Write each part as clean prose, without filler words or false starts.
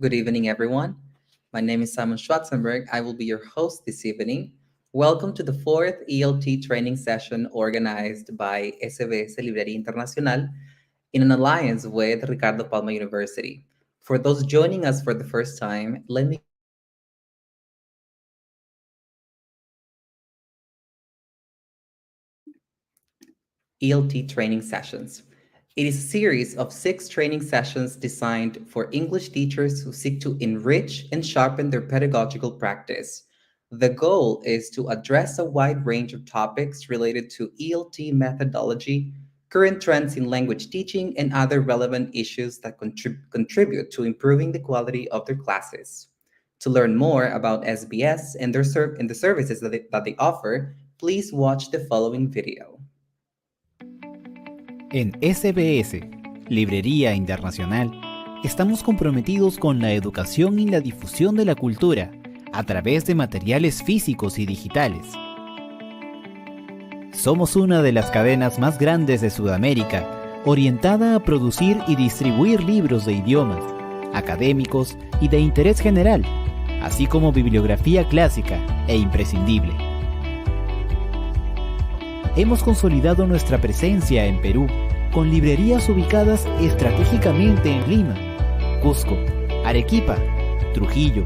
Good evening, everyone. My name is Simon Schwarzenberg. I will be your host this evening. Welcome to the fourth ELT Training Session organized by SBS Librería Internacional in an alliance with Ricardo Palma University. For those joining us for the first time, let me ELT Training Sessions. It is a series of 6 training sessions designed for English teachers who seek to enrich and sharpen their pedagogical practice. The goal is to address a wide range of topics related to ELT methodology, current trends in language teaching, and other relevant issues that contribute to improving the quality of their classes. To learn more about SBS and the services that they offer, please watch the following video. En SBS Librería Internacional, estamos comprometidos con la educación y la difusión de la cultura a través de materiales físicos y digitales. Somos una de las cadenas más grandes de Sudamérica, orientada a producir y distribuir libros de idiomas, académicos y de interés general, así como bibliografía clásica e imprescindible. Hemos consolidado nuestra presencia en Perú con librerías ubicadas estratégicamente en Lima, Cusco, Arequipa, Trujillo,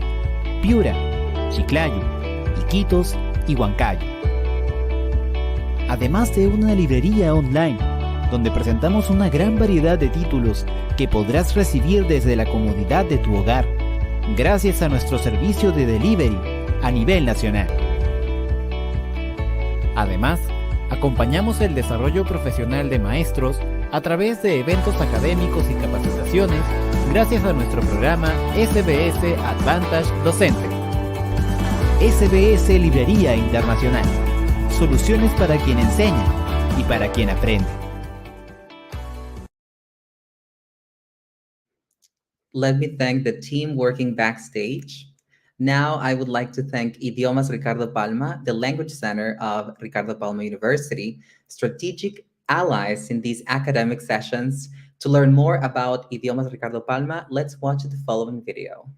Piura, Chiclayo, Iquitos y Huancayo. Además de una librería online, donde presentamos una gran variedad de títulos que podrás recibir desde la comodidad de tu hogar, gracias a nuestro servicio de delivery a nivel nacional. Además, acompañamos el desarrollo profesional de maestros a través de eventos académicos y capacitaciones gracias a nuestro programa SBS Advantage Docente. SBS Librería Internacional. Soluciones para quien enseña, y para quien aprende. Let me thank the team working backstage. Now, I would like to thank Idiomas Ricardo Palma, the Language Center of Ricardo Palma University, strategic allies in these academic sessions. To learn more about Idiomas Ricardo Palma, let's watch the following video.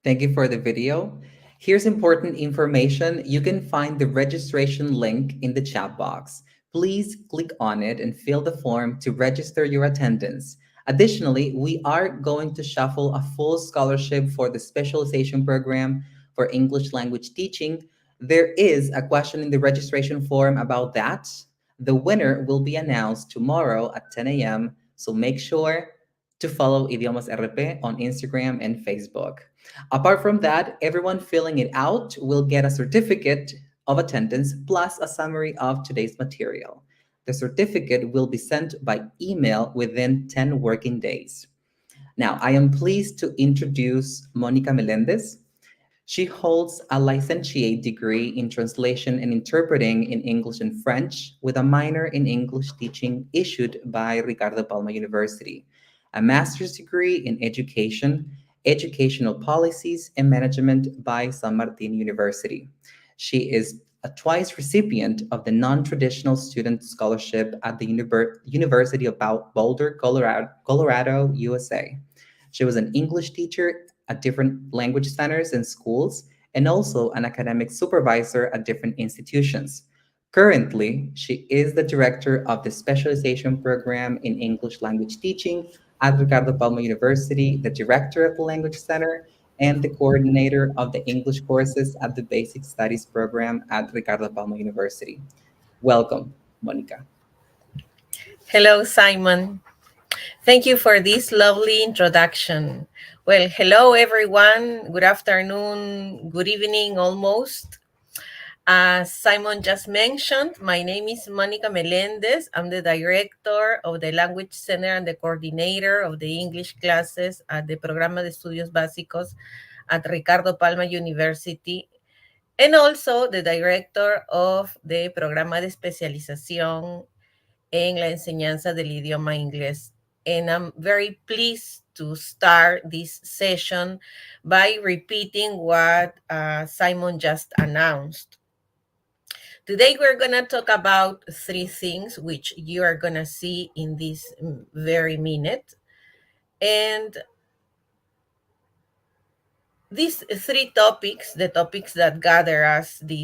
Thank you for the video. Here's important information. You can find the registration link in the chat box. Please click on it and fill the form to register your attendance. Additionally, we are going to shuffle a full scholarship for the Specialization Program for English language teaching. There is a question in the registration form about that. The winner will be announced tomorrow at 10 a.m., so make sure to follow Idiomas RP on Instagram and Facebook. Apart from that, everyone filling it out will get a certificate of attendance plus a summary of today's material. The certificate will be sent by email within 10 working days. Now, I am pleased to introduce Mónica Melendez. She holds a licentiate degree in translation and interpreting in English and French with a minor in English teaching issued by Ricardo Palma University, a master's degree in education, educational policies, and management by San Martin University. She is a twice recipient of the non-traditional student scholarship at the University of Boulder, Colorado, USA. She was an English teacher at different language centers and schools, and also an academic supervisor at different institutions. Currently, she is the director of the Specialization Program in English Language Teaching at Ricardo Palma University, the director of the Language Center, and the coordinator of the English courses at the Basic Studies Program at Ricardo Palma University. Welcome, Monica. Hello, Simon. Thank you for this lovely introduction. Well, hello, everyone. Good afternoon, good evening, almost. As Simon just mentioned, my name is Mónica Melendez. I'm the director of the Language Center and the coordinator of the English classes at the Programa de Estudios Básicos at Ricardo Palma University, and also the director of the Programa de Especialización en la enseñanza del idioma inglés. And I'm very pleased to start this session by repeating what Simon just announced. Today, we're going to talk about three things, which you are going to see in this very minute. And these three topics, the topics that gather us the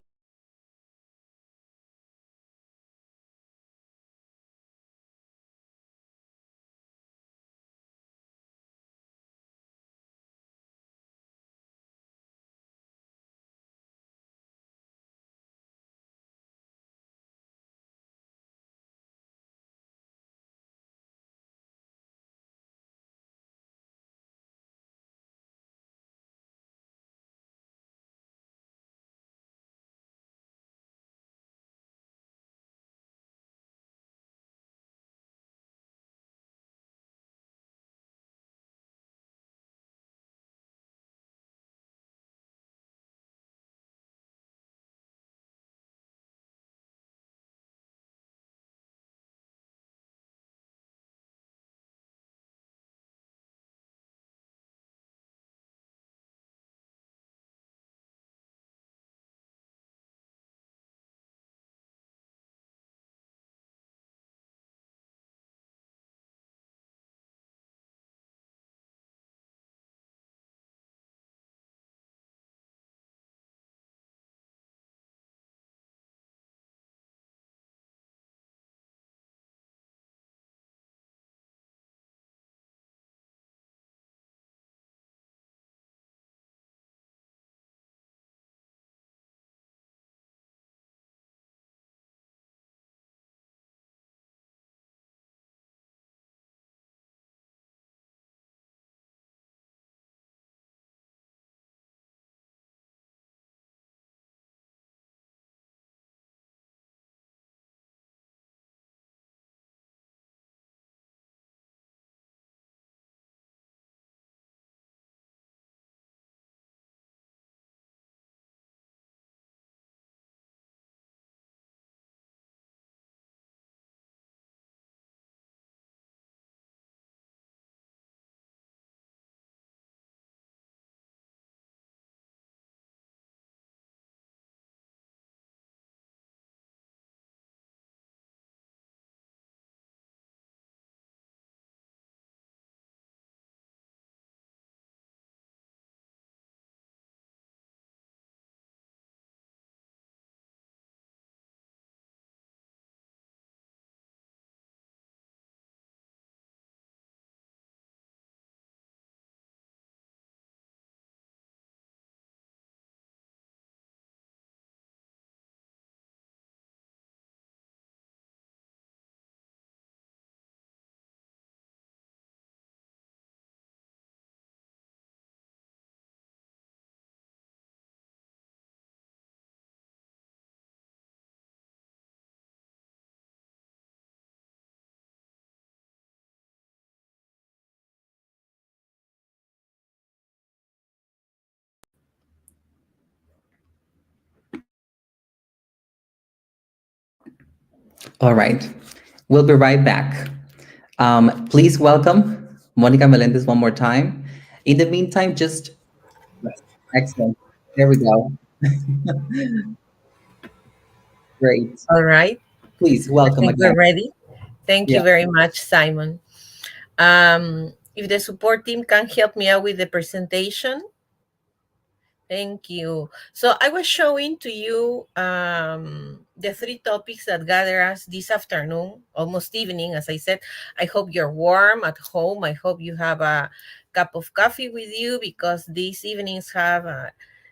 All right. We'll be right back. Please welcome Monica Melendez one more time. In the meantime, just excellent. There we go. Great. All right. Please I welcome think we're again. ready. Thank Yeah. you very much, Simon. If the support team can help me out with the presentation. Thank you. So I was showing to you the three topics that gather us this afternoon, almost evening, as I said. I hope you're warm at home. I hope you have a cup of coffee with you because these evenings have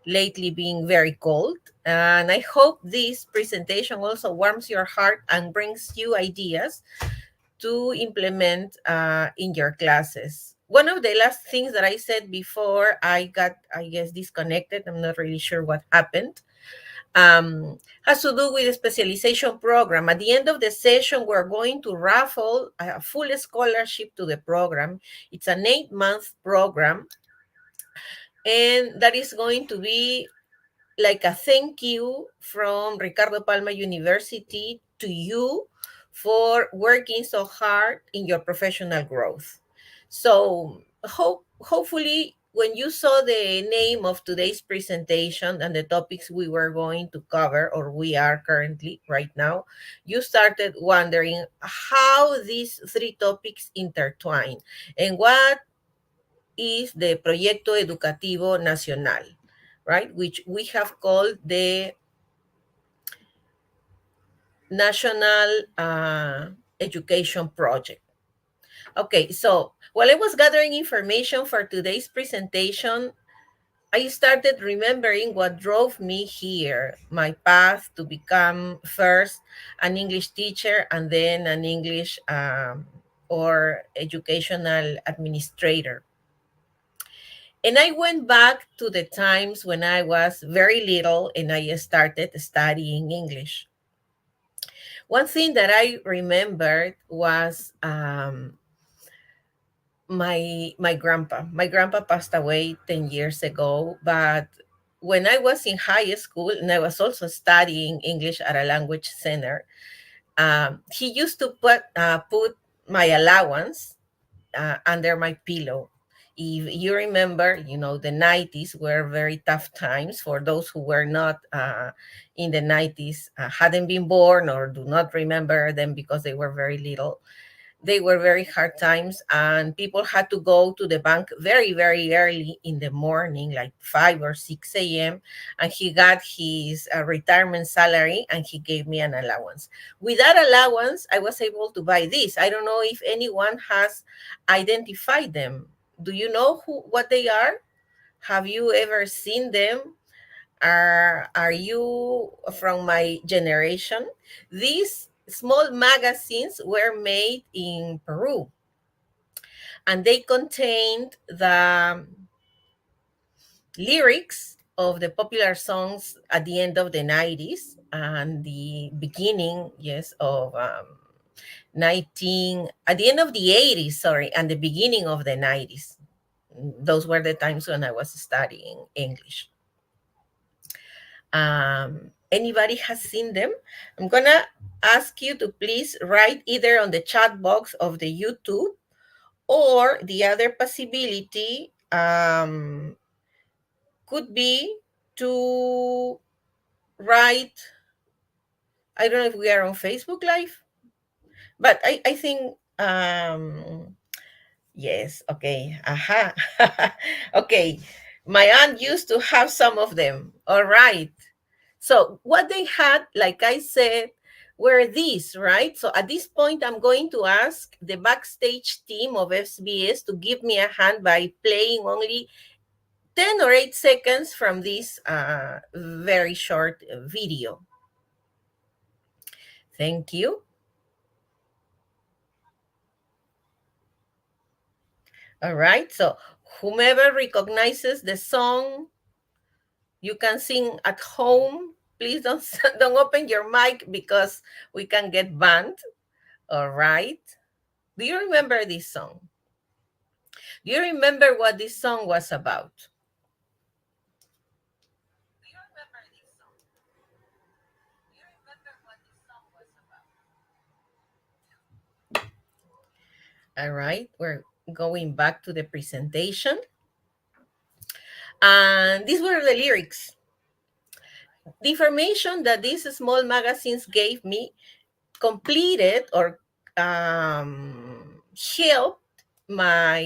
lately been very cold. And I hope this presentation also warms your heart and brings you ideas to implement in your classes. One of the last things that I said before I got, I guess, disconnected, I'm not really sure what happened, has to do with the specialization program. At the end of the session, we're going to raffle a full scholarship to the program. It's an 8-month program, and that is going to be like a thank you from Ricardo Palma University to you for working so hard in your professional growth. So hopefully when you saw the name of today's presentation and the topics we were going to cover, or we are currently right now, you started wondering how these three topics intertwine and what is the Proyecto Educativo Nacional, right? Which we have called the National Education Project. Okay, so while I was gathering information for today's presentation, I started remembering what drove me here, my path to become first an English teacher and then an English or educational administrator. And I went back to the times when I was very little and I started studying English. One thing that I remembered was my grandpa. My grandpa passed away 10 years ago, but when I was in high school and I was also studying English at a language center, he used to put my allowance under my pillow. If you remember, the 90s were very tough times for those who were not in the 90s, hadn't been born or do not remember them because they were very little. They were very hard times, and people had to go to the bank very, very early in the morning, like 5 or 6 a.m. And he got his retirement salary and he gave me an allowance. With that allowance, I was able to buy this. I don't know if anyone has identified them. Do you know what they are? Have you ever seen them? Are you from my generation? These small magazines were made in Peru, and they contained the lyrics of the popular songs at the end of the 90s and the beginning, yes, of 19 at the end of the 80s, sorry, and the beginning of the 90s. Those were the times when I was studying English. Anybody has seen them? I'm gonna ask you to please write either on the chat box of the YouTube, or the other possibility could be to write. I don't know if we are on Facebook Live, but I think yes, okay. Aha. Okay. My aunt used to have some of them. All right. So what they had, like I said, were these, right? So at this point, I'm going to ask the backstage team of SBS to give me a hand by playing only 10 or 8 seconds from this very short video. Thank you. All right. So whomever recognizes the song, you can sing at home. Please don't open your mic because we can get banned. All right. Do you remember this song? Do you remember what this song was about? All right, we're going back to the presentation. And these were the lyrics. The information that these small magazines gave me completed or helped my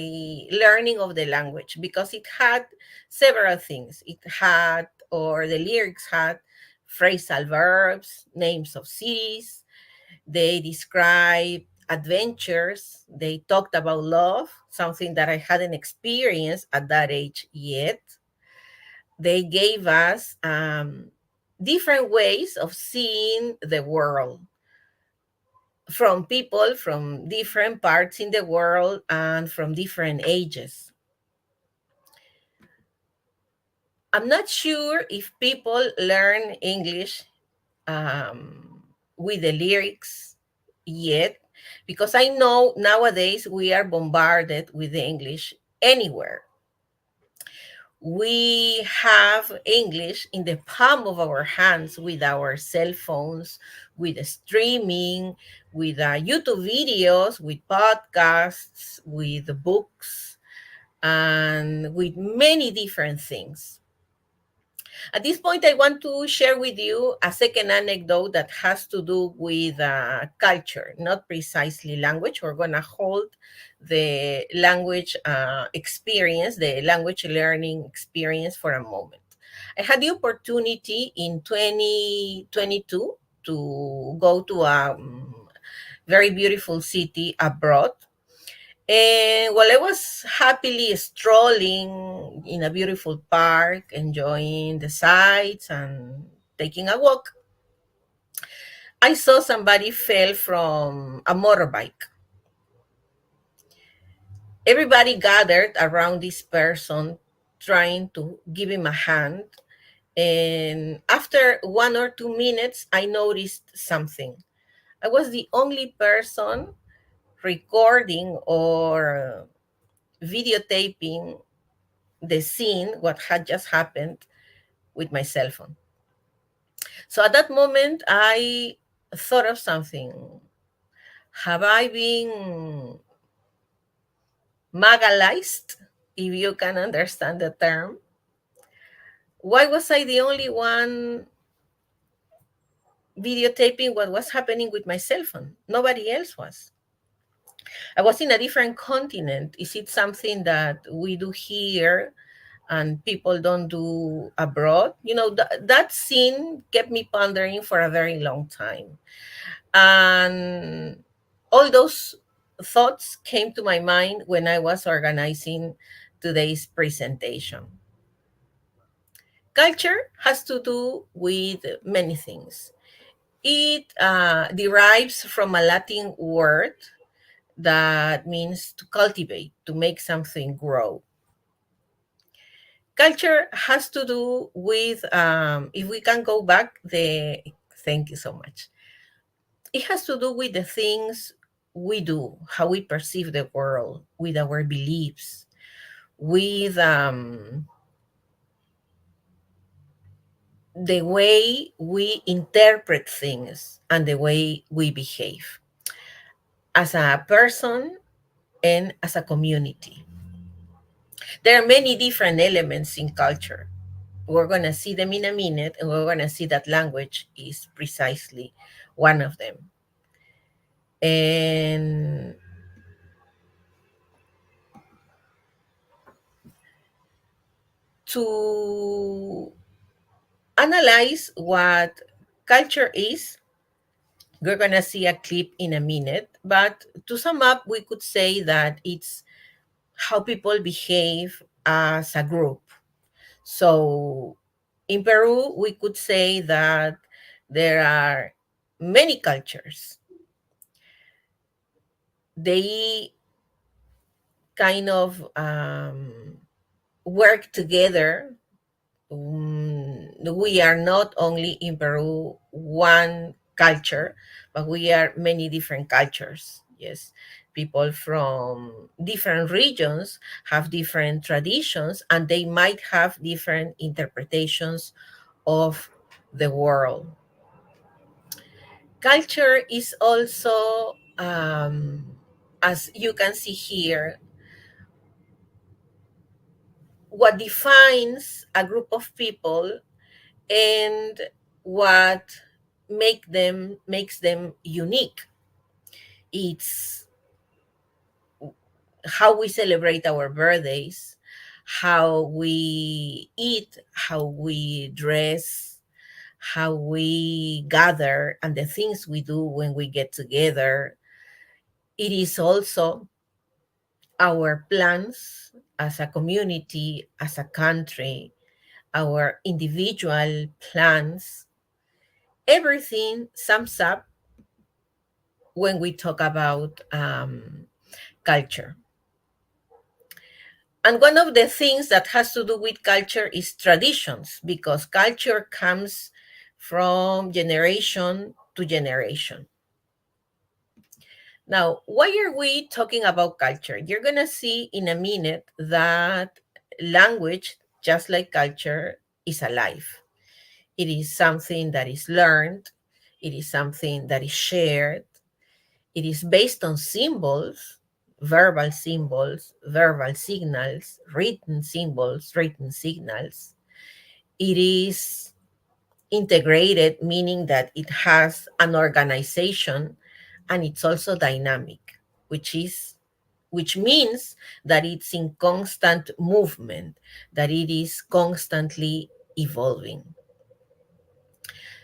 learning of the language, because it had several things. It had, or the lyrics had, phrasal verbs, names of cities. They described adventures. They talked about love, something that I hadn't experienced at that age yet. They gave us different ways of seeing the world from people from different parts in the world and from different ages. I'm not sure if people learn English with the lyrics yet, because I know nowadays we are bombarded with the English anywhere. We have English in the palm of our hands with our cell phones, with streaming, with YouTube videos, with podcasts, with books, and with many different things. At this point, I want to share with you a second anecdote that has to do with culture, not precisely language. We're going to hold the language experience, the language learning experience for a moment. I had the opportunity in 2022 to go to a very beautiful city abroad. And while I was happily strolling in a beautiful park, enjoying the sights and taking a walk, I saw somebody fell from a motorbike. Everybody gathered around this person, trying to give him a hand. And after 1 or 2 minutes, I noticed something. I was the only person recording or videotaping the scene, what had just happened, with my cell phone. So at that moment, I thought of something. Have I been magalized, if you can understand the term? Why was I the only one videotaping what was happening with my cell phone? Nobody else was. I was in a different continent. Is it something that we do here and people don't do abroad? You know, that scene kept me pondering for a very long time. And all those thoughts came to my mind when I was organizing today's presentation. Culture has to do with many things. It derives from a Latin word that means to cultivate, to make something grow. Culture has to do with, if we can go back, thank you so much. It has to do with the things we do, how we perceive the world, with our beliefs, with the way we interpret things and the way we behave as a person and as a community. There are many different elements in culture. We're going to see them in a minute, and we're going to see that language is precisely one of them. And to analyze what culture is, we're going to see a clip in a minute. But to sum up, we could say that it's how people behave as a group. So in Peru, we could say that there are many cultures. They kind of work together. We are not only in Peru one culture, but we are many different cultures. Yes, people from different regions have different traditions, and they might have different interpretations of the world. Culture is also as you can see here, what defines a group of people and what makes them unique. It's how we celebrate our birthdays, how we eat, how we dress, how we gather, and the things we do when we get together. It is also our plans as a community, as a country, our individual plans. Everything sums up when we talk about culture. And one of the things that has to do with culture is traditions, because culture comes from generation to generation. Now, why are we talking about culture? You're going to see in a minute that language, just like culture, is alive. It is something that is learned. It is something that is shared. It is based on symbols, verbal signals, written symbols, written signals. It is integrated, meaning that it has an organization, and it's also dynamic, which means that it's in constant movement, that it is constantly evolving.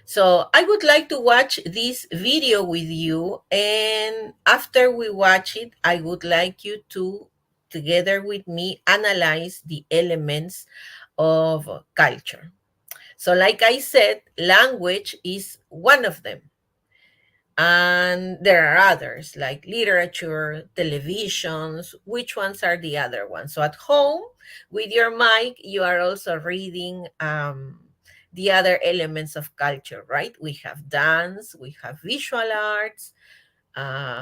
So I would like to watch this video with you, and after we watch it, I would like you to, together with me, analyze the elements of culture. So like I said, language is one of them. And there are others like literature, televisions. Which ones are the other ones? So at home, with your mic, you are also reading the other elements of culture, right? We have dance, we have visual arts,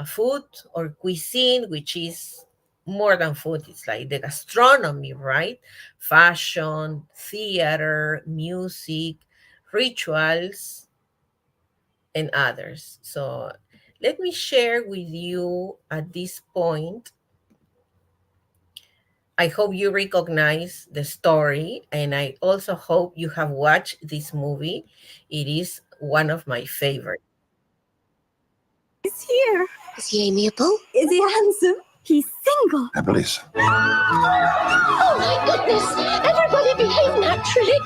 food or cuisine, which is more than food. It's like the gastronomy, right? Fashion, theater, music, rituals, and others. So let me share with you at this point. I hope you recognize the story, and I also hope you have watched this movie. It is one of my favorites. He's here. Is he amiable? Is he handsome? He's single. I believe so. Oh my goodness! Everybody behave naturally.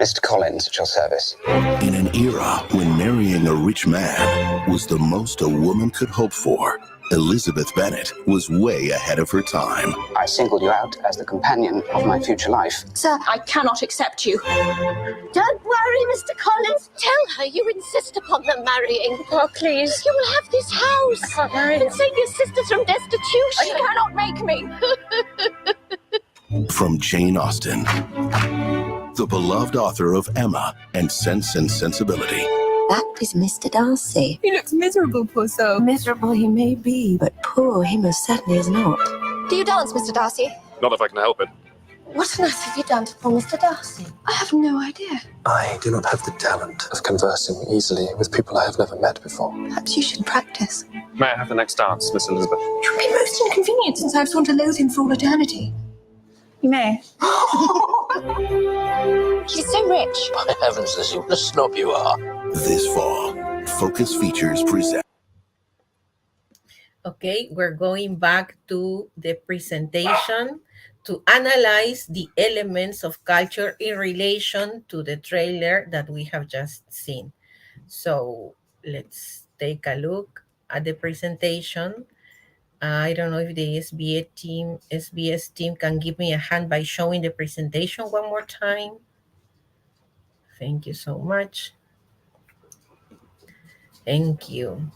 Mr. Collins, at your service. In an era when marrying a rich man was the most a woman could hope for, Elizabeth Bennet was way ahead of her time. I singled you out as the companion of my future life. Sir, I cannot accept you. Don't worry, Mr. Collins. Tell her you insist upon them marrying. Oh, please. You will have this house. I can't marry And save your sisters from destitution. You cannot make me. From Jane Austen, the beloved author of Emma and Sense and Sensibility. That is Mr. Darcy. He looks miserable, poor soul. Miserable he may be, but poor he most certainly is not. Do you dance, Mr. Darcy? Not if I can help it. What on earth have you done to poor Mr. Darcy? I have no idea. I do not have the talent of conversing easily with people I have never met before. Perhaps you should practice. May I have the next dance, Miss Elizabeth? It would be most inconvenient since I've sworn to loathe him for all eternity. You may. He's so rich. By heavens, Lizzie, what a snob you are. This fall, Focus Features present. Okay, we're going back to the presentation to analyze the elements of culture in relation to the trailer that we have just seen. So let's take a look at the presentation. I don't know if the SBS team can give me a hand by showing the presentation one more time. Thank you so much. Thank you.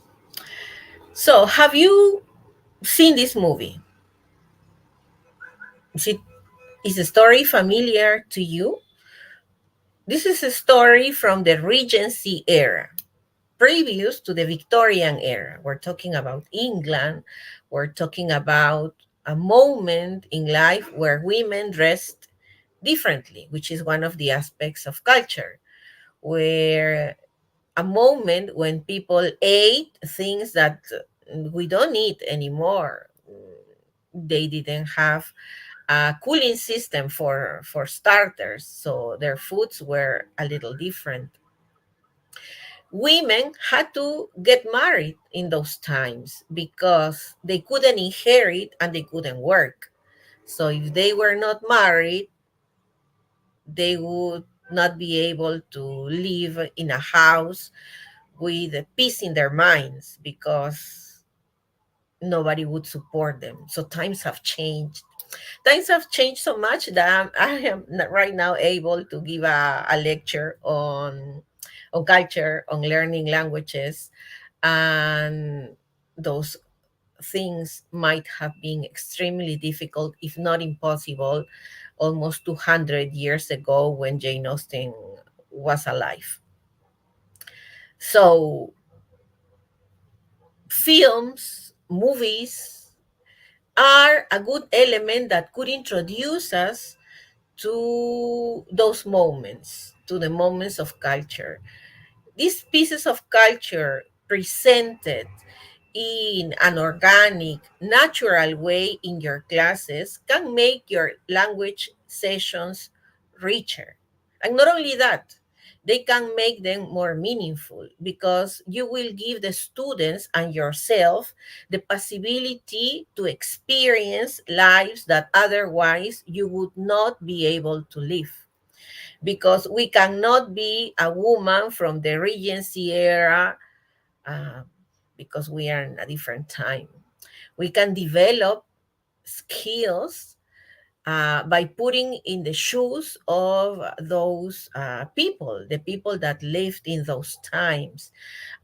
So have you seen this movie? Is the story familiar to you? This is a story from the Regency era, previous to the Victorian era. We're talking about England. We're talking about a moment in life where women dressed differently, which is one of the aspects of culture, where a moment when people ate things that we don't eat anymore. They didn't have a cooling system for starters, so their foods were a little different. Women had to get married in those times because they couldn't inherit and they couldn't work. So if they were not married, they would not be able to live in a house with peace in their minds because nobody would support them. So times have changed. Times have changed so much that I am not right now able to give a lecture on culture, on learning languages, and those things might have been extremely difficult, if not impossible, almost 200 years ago when Jane Austen was alive. So films, movies are a good element that could introduce us to those moments, to the moments of culture. These pieces of culture presented in an organic, natural way in your classes can make your language sessions richer. And not only that, they can make them more meaningful because you will give the students and yourself the possibility to experience lives that otherwise you would not be able to live. Because we cannot be a woman from the Regency era because we are in a different time. We can develop skills by putting in the shoes of those people, the people that lived in those times,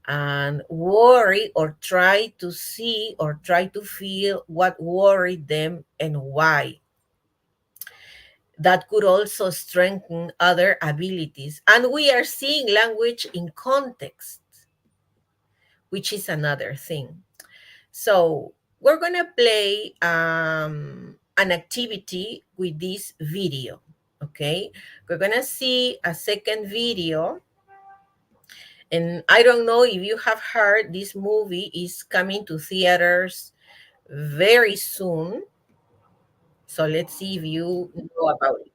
and worry or try to see or try to feel what worried them and why. That could also strengthen other abilities. And we are seeing language in context, which is another thing. So we're going to play an activity with this video, okay? We're going to see a second video. And I don't know if you have heard, this movie is coming to theaters very soon. So let's see if you know about it.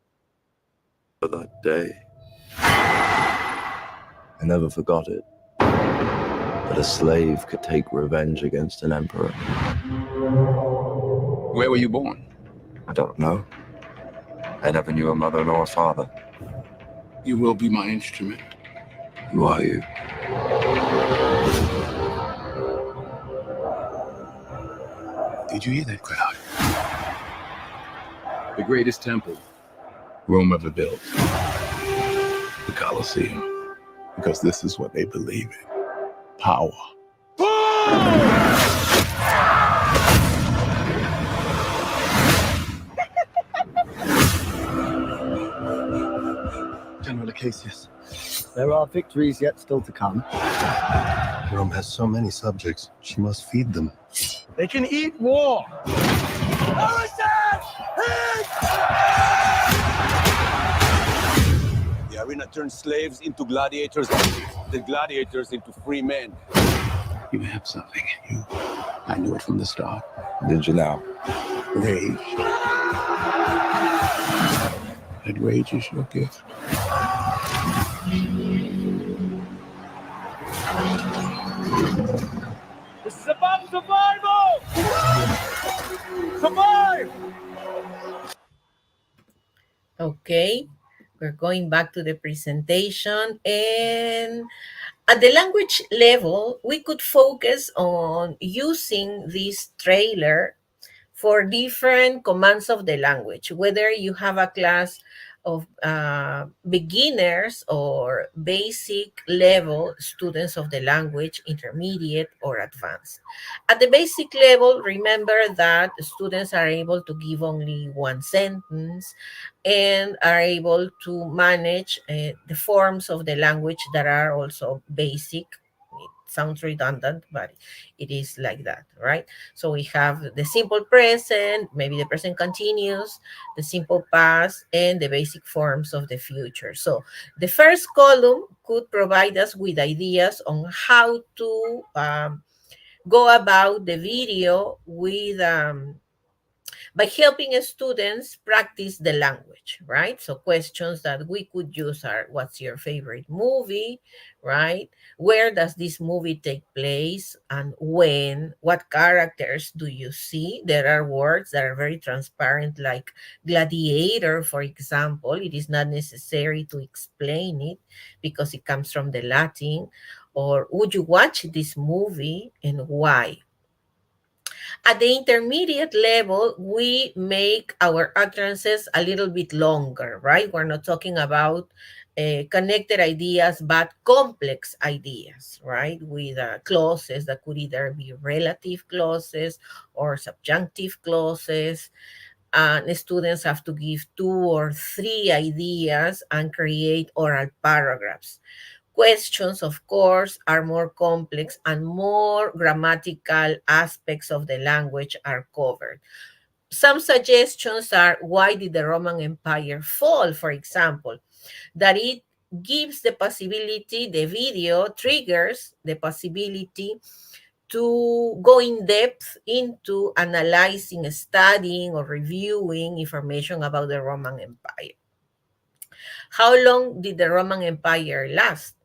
For that day, I never forgot it. That a slave could take revenge against an emperor. Where were you born? I don't know. I never knew a mother nor a father. You will be my instrument. Who are you? Did you hear that crowd? The greatest temple Rome ever built. The Colosseum. Because this is what they believe in. Power. General Acacius, there are victories yet still to come. Rome has so many subjects. She must feed them. They can eat war. The arena turns slaves into gladiators, the gladiators into free men. You have something in you. I knew it from the start. Did you now? Rage. That rage is your gift. This is about survival! Survive! Okay, we're going back to the presentation, and at the language level, we could focus on using this trailer for different commands of the language, whether you have a class of beginners or basic level students of the language, intermediate or advanced. At the basic level, remember that students are able to give only one sentence and are able to manage the forms of the language that are also basic. sounds redundant, but it is like that, right? So we have the simple present, maybe the present continuous, the simple past, and the basic forms of the future. So the first column could provide us with ideas on how to go about the video with by helping students practice the language, right? So questions that we could use are, what's your favorite movie, right? Where does this movie take place and when? What characters do you see? There are words that are very transparent, like gladiator, for example. It is not necessary to explain it because it comes from the Latin. Or would you watch this movie and why? At the intermediate level, we make our utterances a little bit longer, right? We're not talking about connected ideas, but complex ideas, right? With clauses that could either be relative clauses or subjunctive clauses. And students have to give 2 or 3 ideas and create oral paragraphs. Questions, of course, are more complex and more grammatical aspects of the language are covered. Some suggestions are, why did the Roman Empire fall, for example? That it gives the possibility, the video triggers the possibility to go in depth into analyzing, studying, or reviewing information about the Roman Empire. How long did the Roman Empire last?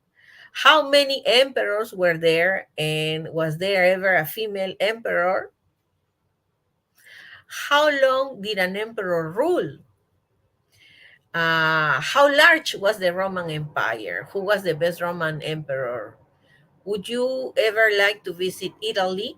How many emperors were there, and was there ever a female emperor? How long did an emperor rule? How large was the Roman Empire? Who was the best Roman emperor? Would you ever like to visit Italy,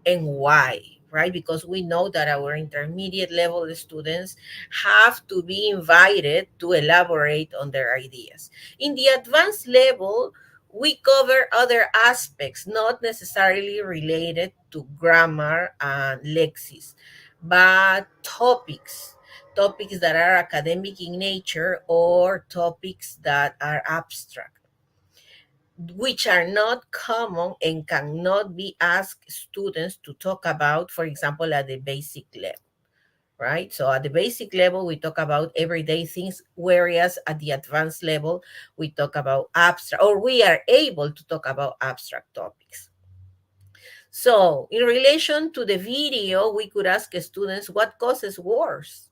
and why? Right? Because we know that our intermediate level students have to be invited to elaborate on their ideas. In the advanced level, we cover other aspects, not necessarily related to grammar and lexis, but topics that are academic in nature or topics that are abstract, which are not common and cannot be asked students to talk about, for example, at the basic level, right? So at the basic level, we talk about everyday things, whereas at the advanced level, we talk about abstract, or we are able to talk about abstract topics. So in relation to the video, we could ask students, what causes wars?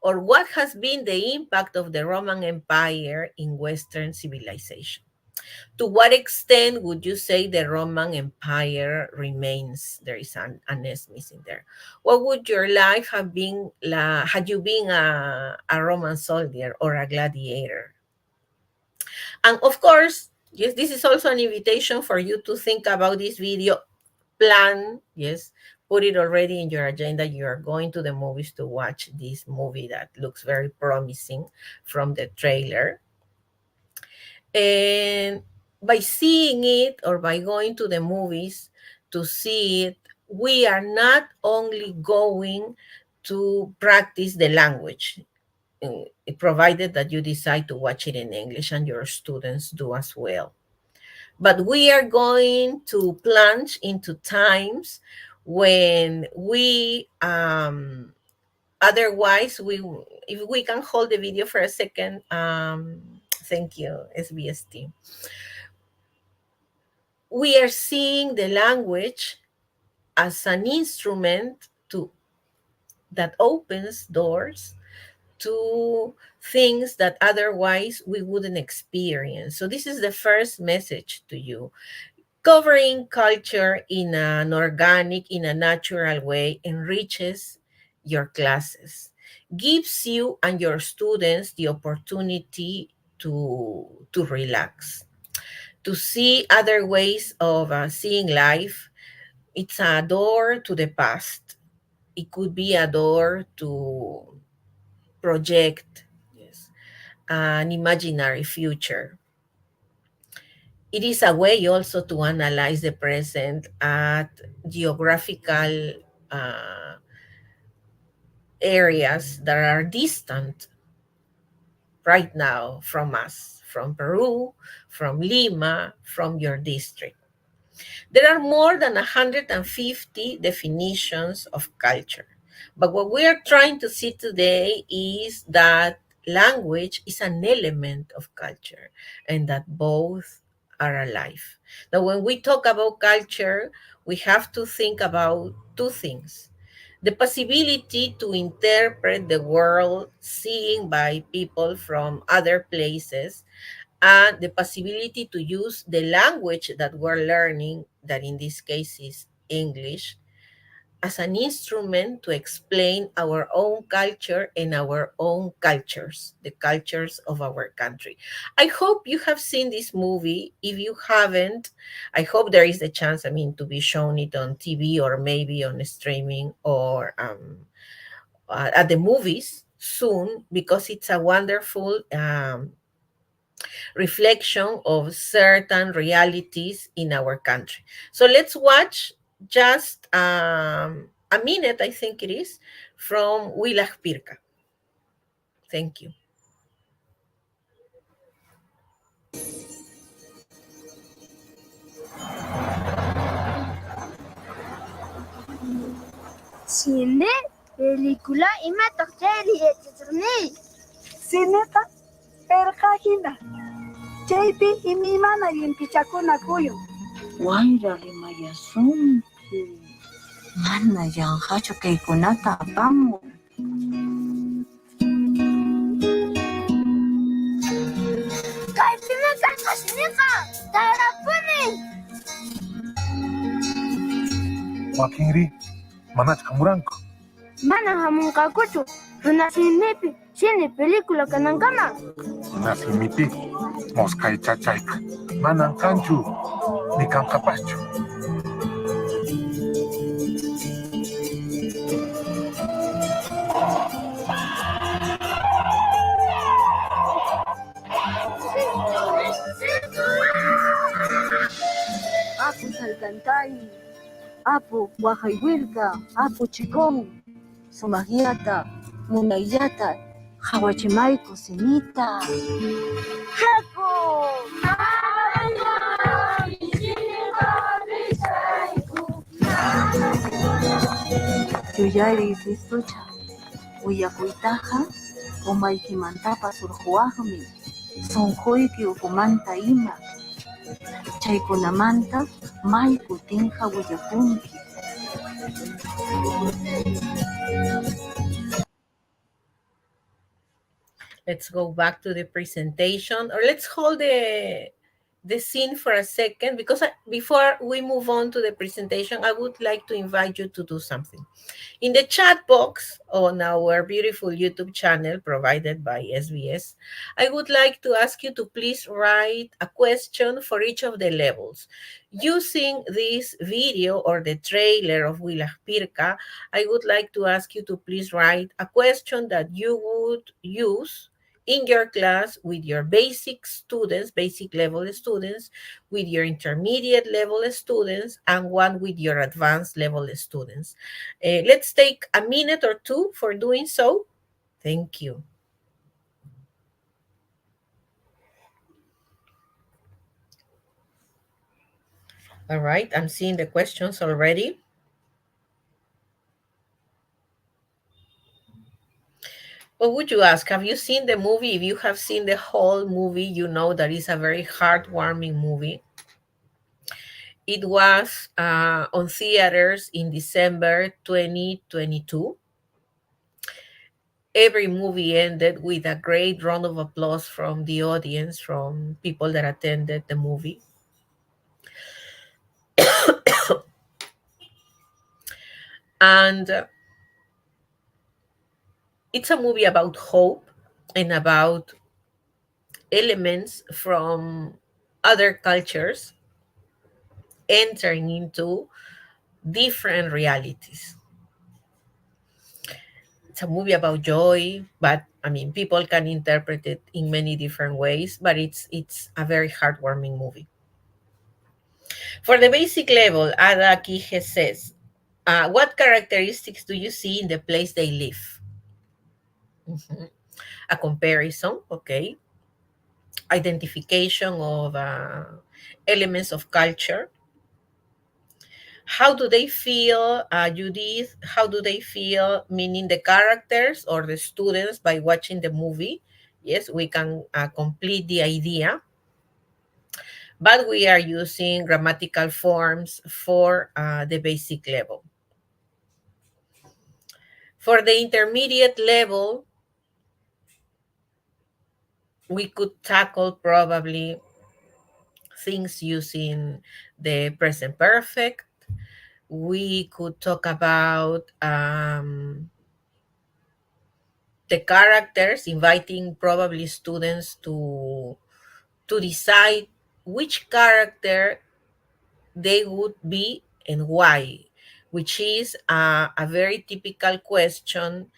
Or what has been the impact of the Roman Empire in Western civilization? To what extent would you say the Roman Empire remains? There is an S missing there. What would your life have been had you been a Roman soldier or a gladiator? And of course, yes, this is also an invitation for you to think about this video, plan, yes, put it already in your agenda. You are going to the movies to watch this movie that looks very promising from the trailer. And by seeing it, or by going to the movies to see it, we are not only going to practice the language, provided that you decide to watch it in English and your students do as well. But we are going to plunge into times when we, otherwise, if we can hold the video for a second, thank you, SBS team. We are seeing the language as an instrument that opens doors to things that otherwise we wouldn't experience. So this is the first message to you. Covering culture in an organic, in a natural way enriches your classes, gives you and your students the opportunity to relax, to see other ways of seeing life. It's a door to the past. It could be a door to project, yes, an imaginary future. It is a way also to analyze the present at geographical areas that are distant right now from us, from Peru, from Lima, from your district. There are more than 150 definitions of culture. But what we are trying to see today is that language is an element of culture and that both are alive. Now, when we talk about culture, we have to think about two things. The possibility to interpret the world seen by people from other places, and the possibility to use the language that we're learning, that in this case is English, as an instrument to explain our own culture and our own cultures, the cultures of our country. I hope you have seen this movie. If you haven't, I hope there is a chance, to be shown it on TV or maybe on streaming or at the movies soon, because it's a wonderful reflection of certain realities in our country. So let's watch just a minute, I think it is, from Willac Pirca. Thank you. Cine, película y matochelli echitrni. Cineta, perkajina. JP y mi mana y en pichacuna cuyo. Guaira rimayasumpi. Mana yanhacho que kunata vamos. Kaipina kakasnika, tarapuni. Wakingri, manach kamuranko. Mana hamunkakuchu, runasinepi, cine película kanankama. Nasimiti, moskay chachayka. Manan kanchu, ni kankapachu. Apo salcantay, apo guajaywirka, apo chikón, sumagiata, munayata, hawachimayko sinita. Hapo! Yuyari listucha, uyakuitaja, umaykimantapa surhuwaqmi, sunquyki ukumanta ima. Chaykunamanta mayku tinja willakunki. Let's go back to the presentation, or let's hold the scene for a second, because before we move on to the presentation, I would like to invite you to do something. In the chat box on our beautiful YouTube channel provided by SBS, I would like to ask you to please write a question for each of the levels. Using this video or the trailer of Willac Pirca, I would like to ask you to please write a question that you would use in your class with your basic students, basic level students, with your intermediate level students, and one with your advanced level students. Let's take a minute or two for doing so. Thank you. All right, I'm seeing the questions already. What would you ask? Have you seen the movie? If you have seen the whole movie, you know that it's a very heartwarming movie. It was on theaters in December 2022. Every movie ended with a great round of applause from the audience, from people that attended the movie. And it's a movie about hope and about elements from other cultures entering into different realities. It's a movie about joy, but people can interpret it in many different ways, but it's a very heartwarming movie. For the basic level, Ada Kije says, what characteristics do you see in the place they live? A comparison, okay. Identification of elements of culture. How do they feel, Judith? How do they feel, meaning the characters or the students, by watching the movie? Yes, we can complete the idea. But we are using grammatical forms for the basic level. For the intermediate level, we could tackle probably things using the present perfect. We could talk about the characters, inviting probably students to decide which character they would be and why, which is a very typical question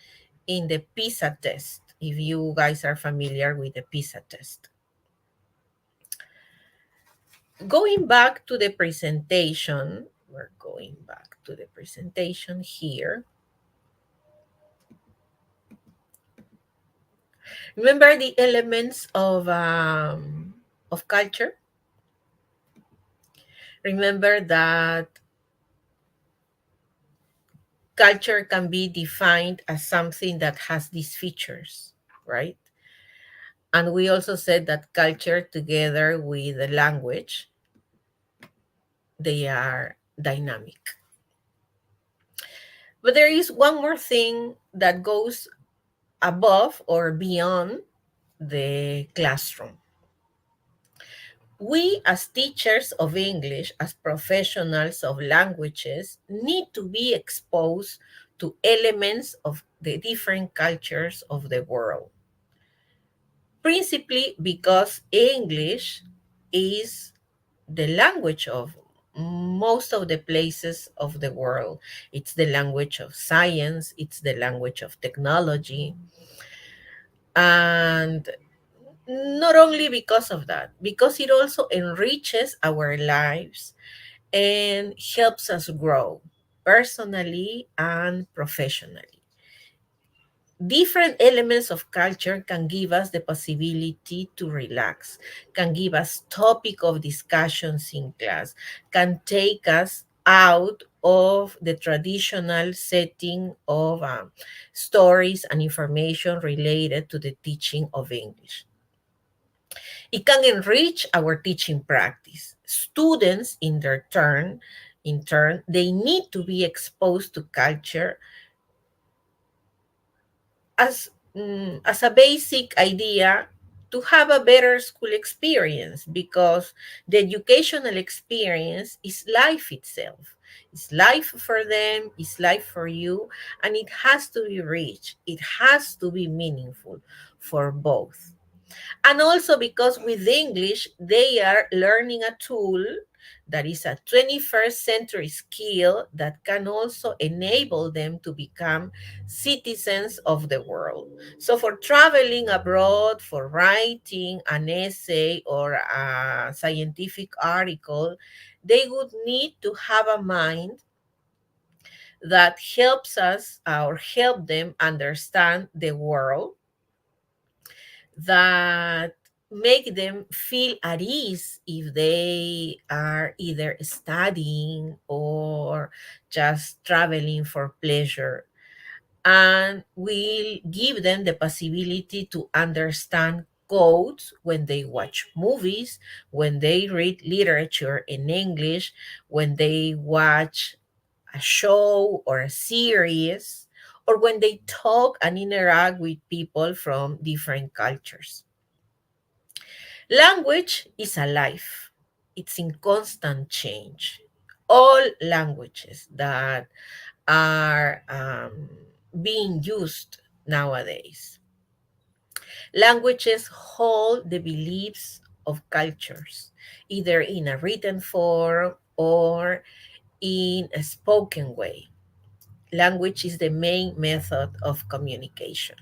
in the PISA test, if you guys are familiar with the PISA test. Going back to the presentation, we're going back to the presentation here. Remember the elements of culture? Remember that culture can be defined as something that has these features, right? And we also said that culture, together with the language, they are dynamic. But there is one more thing that goes above or beyond the classroom. We, as teachers of English, as professionals of languages, need to be exposed to elements of the different cultures of the world. Principally because English is the language of most of the places of the world. It's the language of science, it's the language of technology. And not only because of that, because it also enriches our lives and helps us grow personally and professionally. Different elements of culture can give us the possibility to relax, can give us topic of discussions in class, can take us out of the traditional setting of stories and information related to the teaching of English. It can enrich our teaching practice. Students, in turn, they need to be exposed to culture as a basic idea to have a better school experience, because the educational experience is life itself. It's life for them, it's life for you, and it has to be rich. It has to be meaningful for both. And also because with English, they are learning a tool that is a 21st century skill that can also enable them to become citizens of the world. So for traveling abroad, for writing an essay or a scientific article, they would need to have a mind that helps us or help them understand the world, that make them feel at ease if they are either studying or just traveling for pleasure, and will give them the possibility to understand codes when they watch movies, when they read literature in English, when they watch a show or a series, or when they talk and interact with people from different cultures. Language is alive. It's in constant change. All languages that are being used nowadays. Languages hold the beliefs of cultures, either in a written form or in a spoken way. Language is the main method of communication.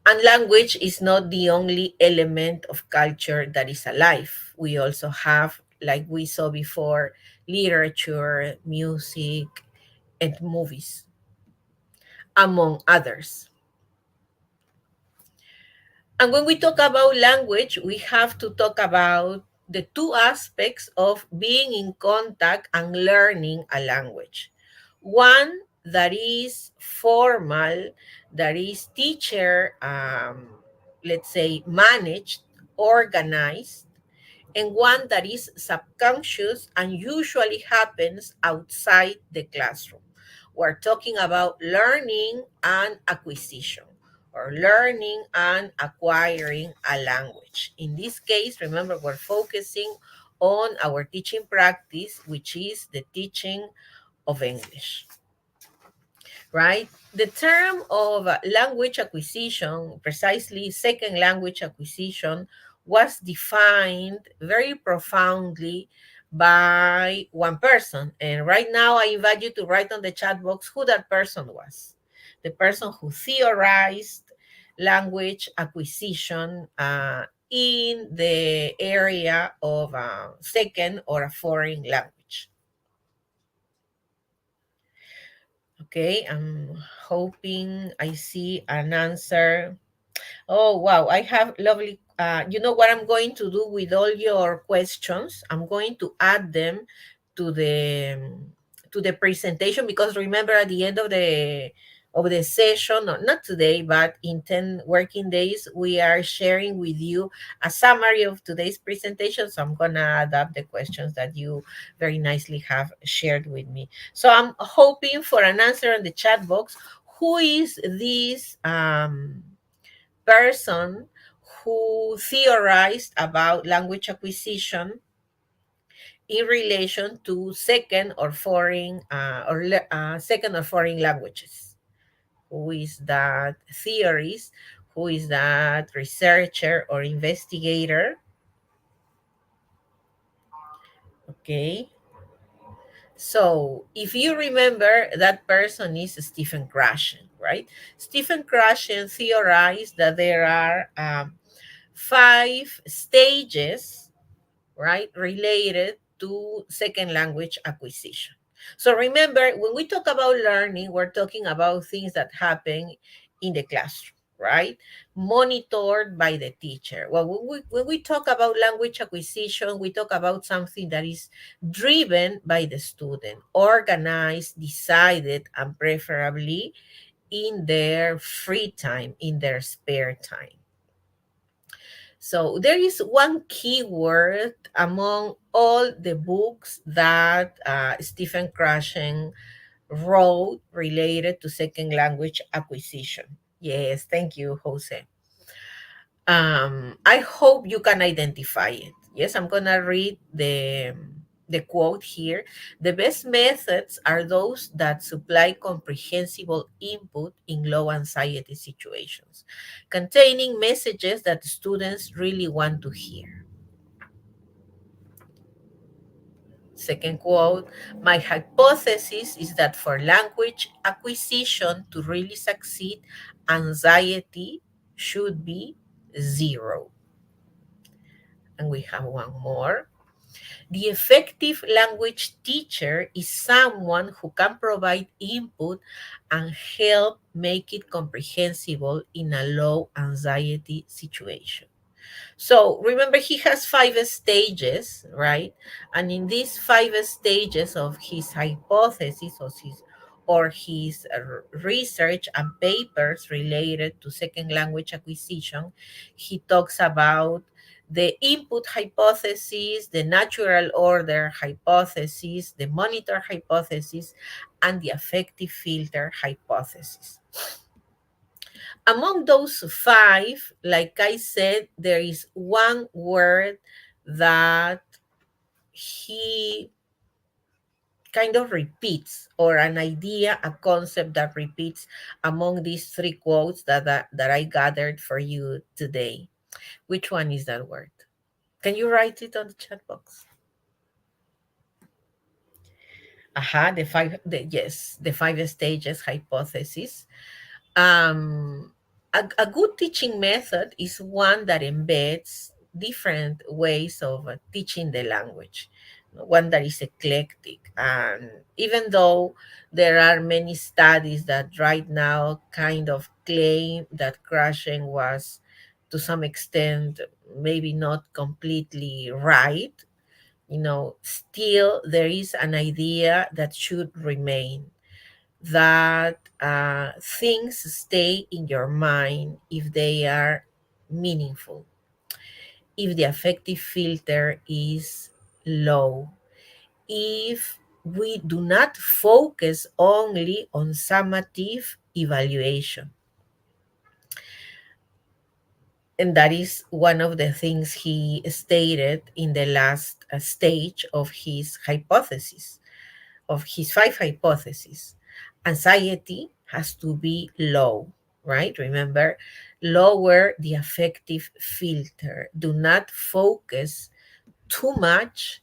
And language is not the only element of culture that is alive. We also have, like we saw before, literature, music, and movies, among others. And when we talk about language, we have to talk about the two aspects of being in contact and learning a language. One that is formal, that is teacher, let's say, managed, organized, and one that is subconscious and usually happens outside the classroom. We're talking about learning and acquisition, or learning and acquiring a language. In this case, remember, we're focusing on our teaching practice, which is the teaching of English, right? The term of language acquisition, precisely second language acquisition, was defined very profoundly by one person. And right now, I invite you to write on the chat box who that person was. The person who theorized language acquisition in the area of second or a foreign language. Okay, I'm hoping I see an answer. Oh, wow, I have lovely, you know what I'm going to do with all your questions? I'm going to add them to the presentation, because remember, at the end of the session, not today, but in 10 working days, we are sharing with you a summary of today's presentation. So I'm gonna add up the questions that you very nicely have shared with me. So I'm hoping for an answer in the chat box. Who is this person who theorized about language acquisition in relation to second or foreign languages? Who is that theorist? Who is that researcher or investigator? Okay. So if you remember, that person is Stephen Krashen, right? Stephen Krashen theorized that there are 5 stages, right, related to second language acquisition. So remember, when we talk about learning, we're talking about things that happen in the classroom, right? Monitored by the teacher. Well, when we talk about language acquisition, we talk about something that is driven by the student, organized, decided, and preferably in their free time, in their spare time. So there is one keyword among all the books that Stephen Krashen wrote related to second language acquisition. Yes, thank you, Jose. I hope you can identify it. Yes, I'm gonna read the quote here. The best methods are those that supply comprehensible input in low anxiety situations, containing messages that students really want to hear. Second quote, my hypothesis is that for language acquisition to really succeed, anxiety should be 0. And we have one more. The effective language teacher is someone who can provide input and help make it comprehensible in a low anxiety situation. So remember, he has 5 stages, right? And in these 5 stages of his hypothesis or his research and papers related to second language acquisition, he talks about the input hypothesis, the natural order hypothesis, the monitor hypothesis, and the affective filter hypothesis. Among those 5, like I said, there is one word that he kind of repeats, or an idea, a concept that repeats among these 3 quotes that I gathered for you today. Which one is that word? Can you write it on the chat box? The 5 stages hypothesis. A good teaching method is one that embeds different ways of teaching the language, one that is eclectic. And even though there are many studies that right now kind of claim that Krashen was, to some extent, maybe not completely right, still there is an idea that should remain, that things stay in your mind if they are meaningful, if the affective filter is low, if we do not focus only on summative evaluation. And that is one of the things he stated in the last stage of his hypothesis, of his 5 hypotheses. Anxiety has to be low, right? Remember, lower the affective filter. Do not focus too much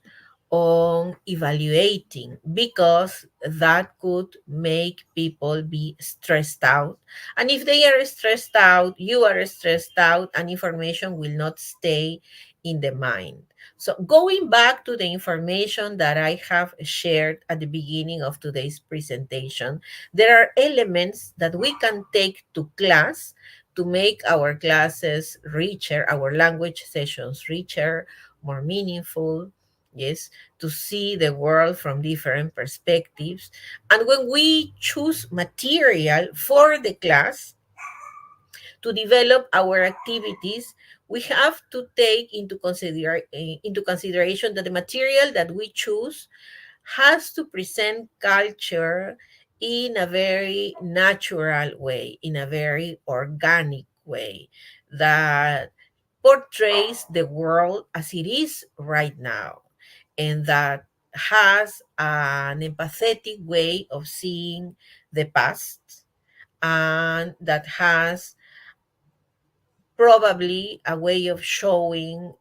on evaluating, because that could make people be stressed out. And if they are stressed out, you are stressed out, and information will not stay in the mind. So going back to the information that I have shared at the beginning of today's presentation, there are elements that we can take to class to make our classes richer, our language sessions richer, more meaningful, yes, to see the world from different perspectives. And when we choose material for the class to develop our activities, we have to take into consideration that the material that we choose has to present culture in a very natural way, in a very organic way, that portrays the world as it is right now, and that has an empathetic way of seeing the past, and that has probably a way of showing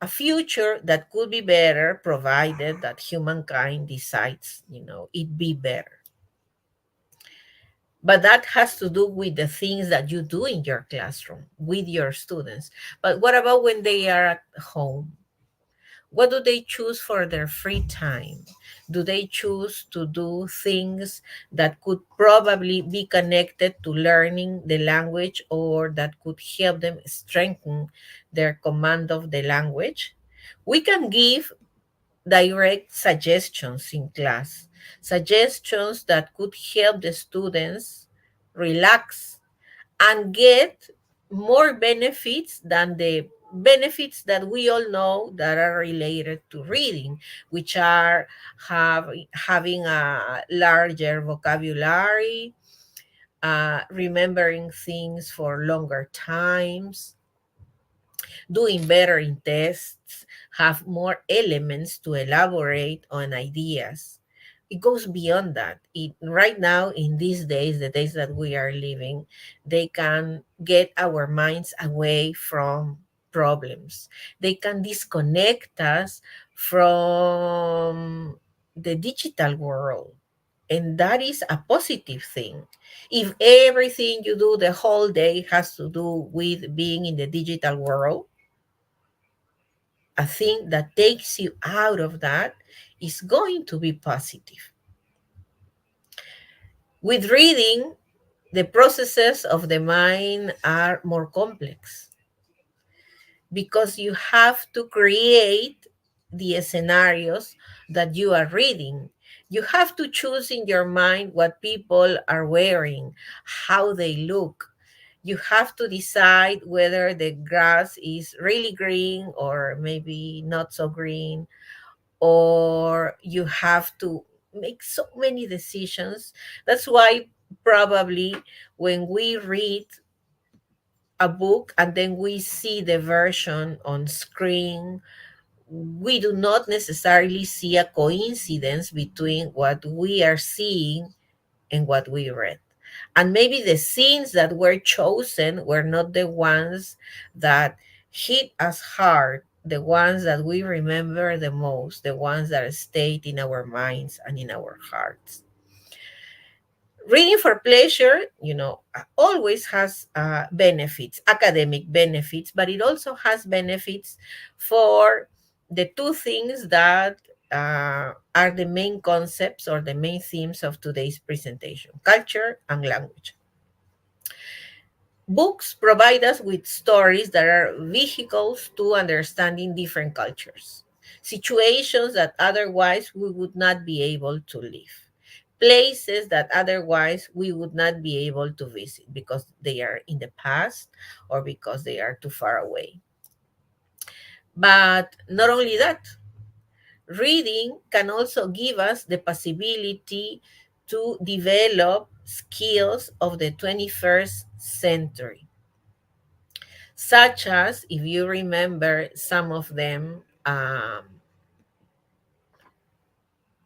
a future that could be better, provided that humankind decides, it be better. But that has to do with the things that you do in your classroom with your students. But what about when they are at home? What do they choose for their free time? Do they choose to do things that could probably be connected to learning the language, or that could help them strengthen their command of the language? We can give direct suggestions in class, suggestions that could help the students relax and get more benefits than the benefits that we all know that are related to reading, which are having a larger vocabulary, remembering things for longer times, doing better in tests, have more elements to elaborate on ideas. It goes beyond that. Right now, in these days, the days that we are living, they can get our minds away from problems. They can disconnect us from the digital world. And that is a positive thing. If everything you do the whole day has to do with being in the digital world, a thing that takes you out of that is going to be positive. With reading, the processes of the mind are more complex, because you have to create the scenarios that you are reading. You have to choose in your mind what people are wearing, how they look. You have to decide whether the grass is really green or maybe not so green, or you have to make so many decisions. That's why probably when we read a book and then we see the version on screen, we do not necessarily see a coincidence between what we are seeing and what we read. And maybe the scenes that were chosen were not the ones that hit us hard, the ones that we remember the most, the ones that stayed in our minds and in our hearts. Reading for pleasure, always has benefits, academic benefits, but it also has benefits for the two things that are the main concepts or the main themes of today's presentation: culture and language. Books provide us with stories that are vehicles to understanding different cultures, situations that otherwise we would not be able to live, places that otherwise we would not be able to visit because they are in the past or because they are too far away. But not only that, reading can also give us the possibility to develop skills of the 21st century, such as, if you remember some of them,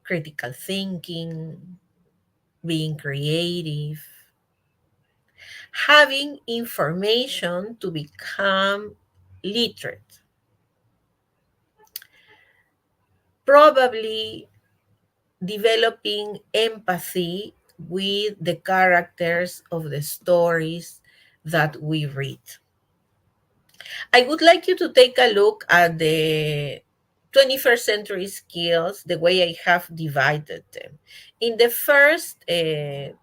critical thinking, being creative, having information to become literate, probably developing empathy with the characters of the stories that we read. I would like you to take a look at the 21st century skills, the way I have divided them. In the first, they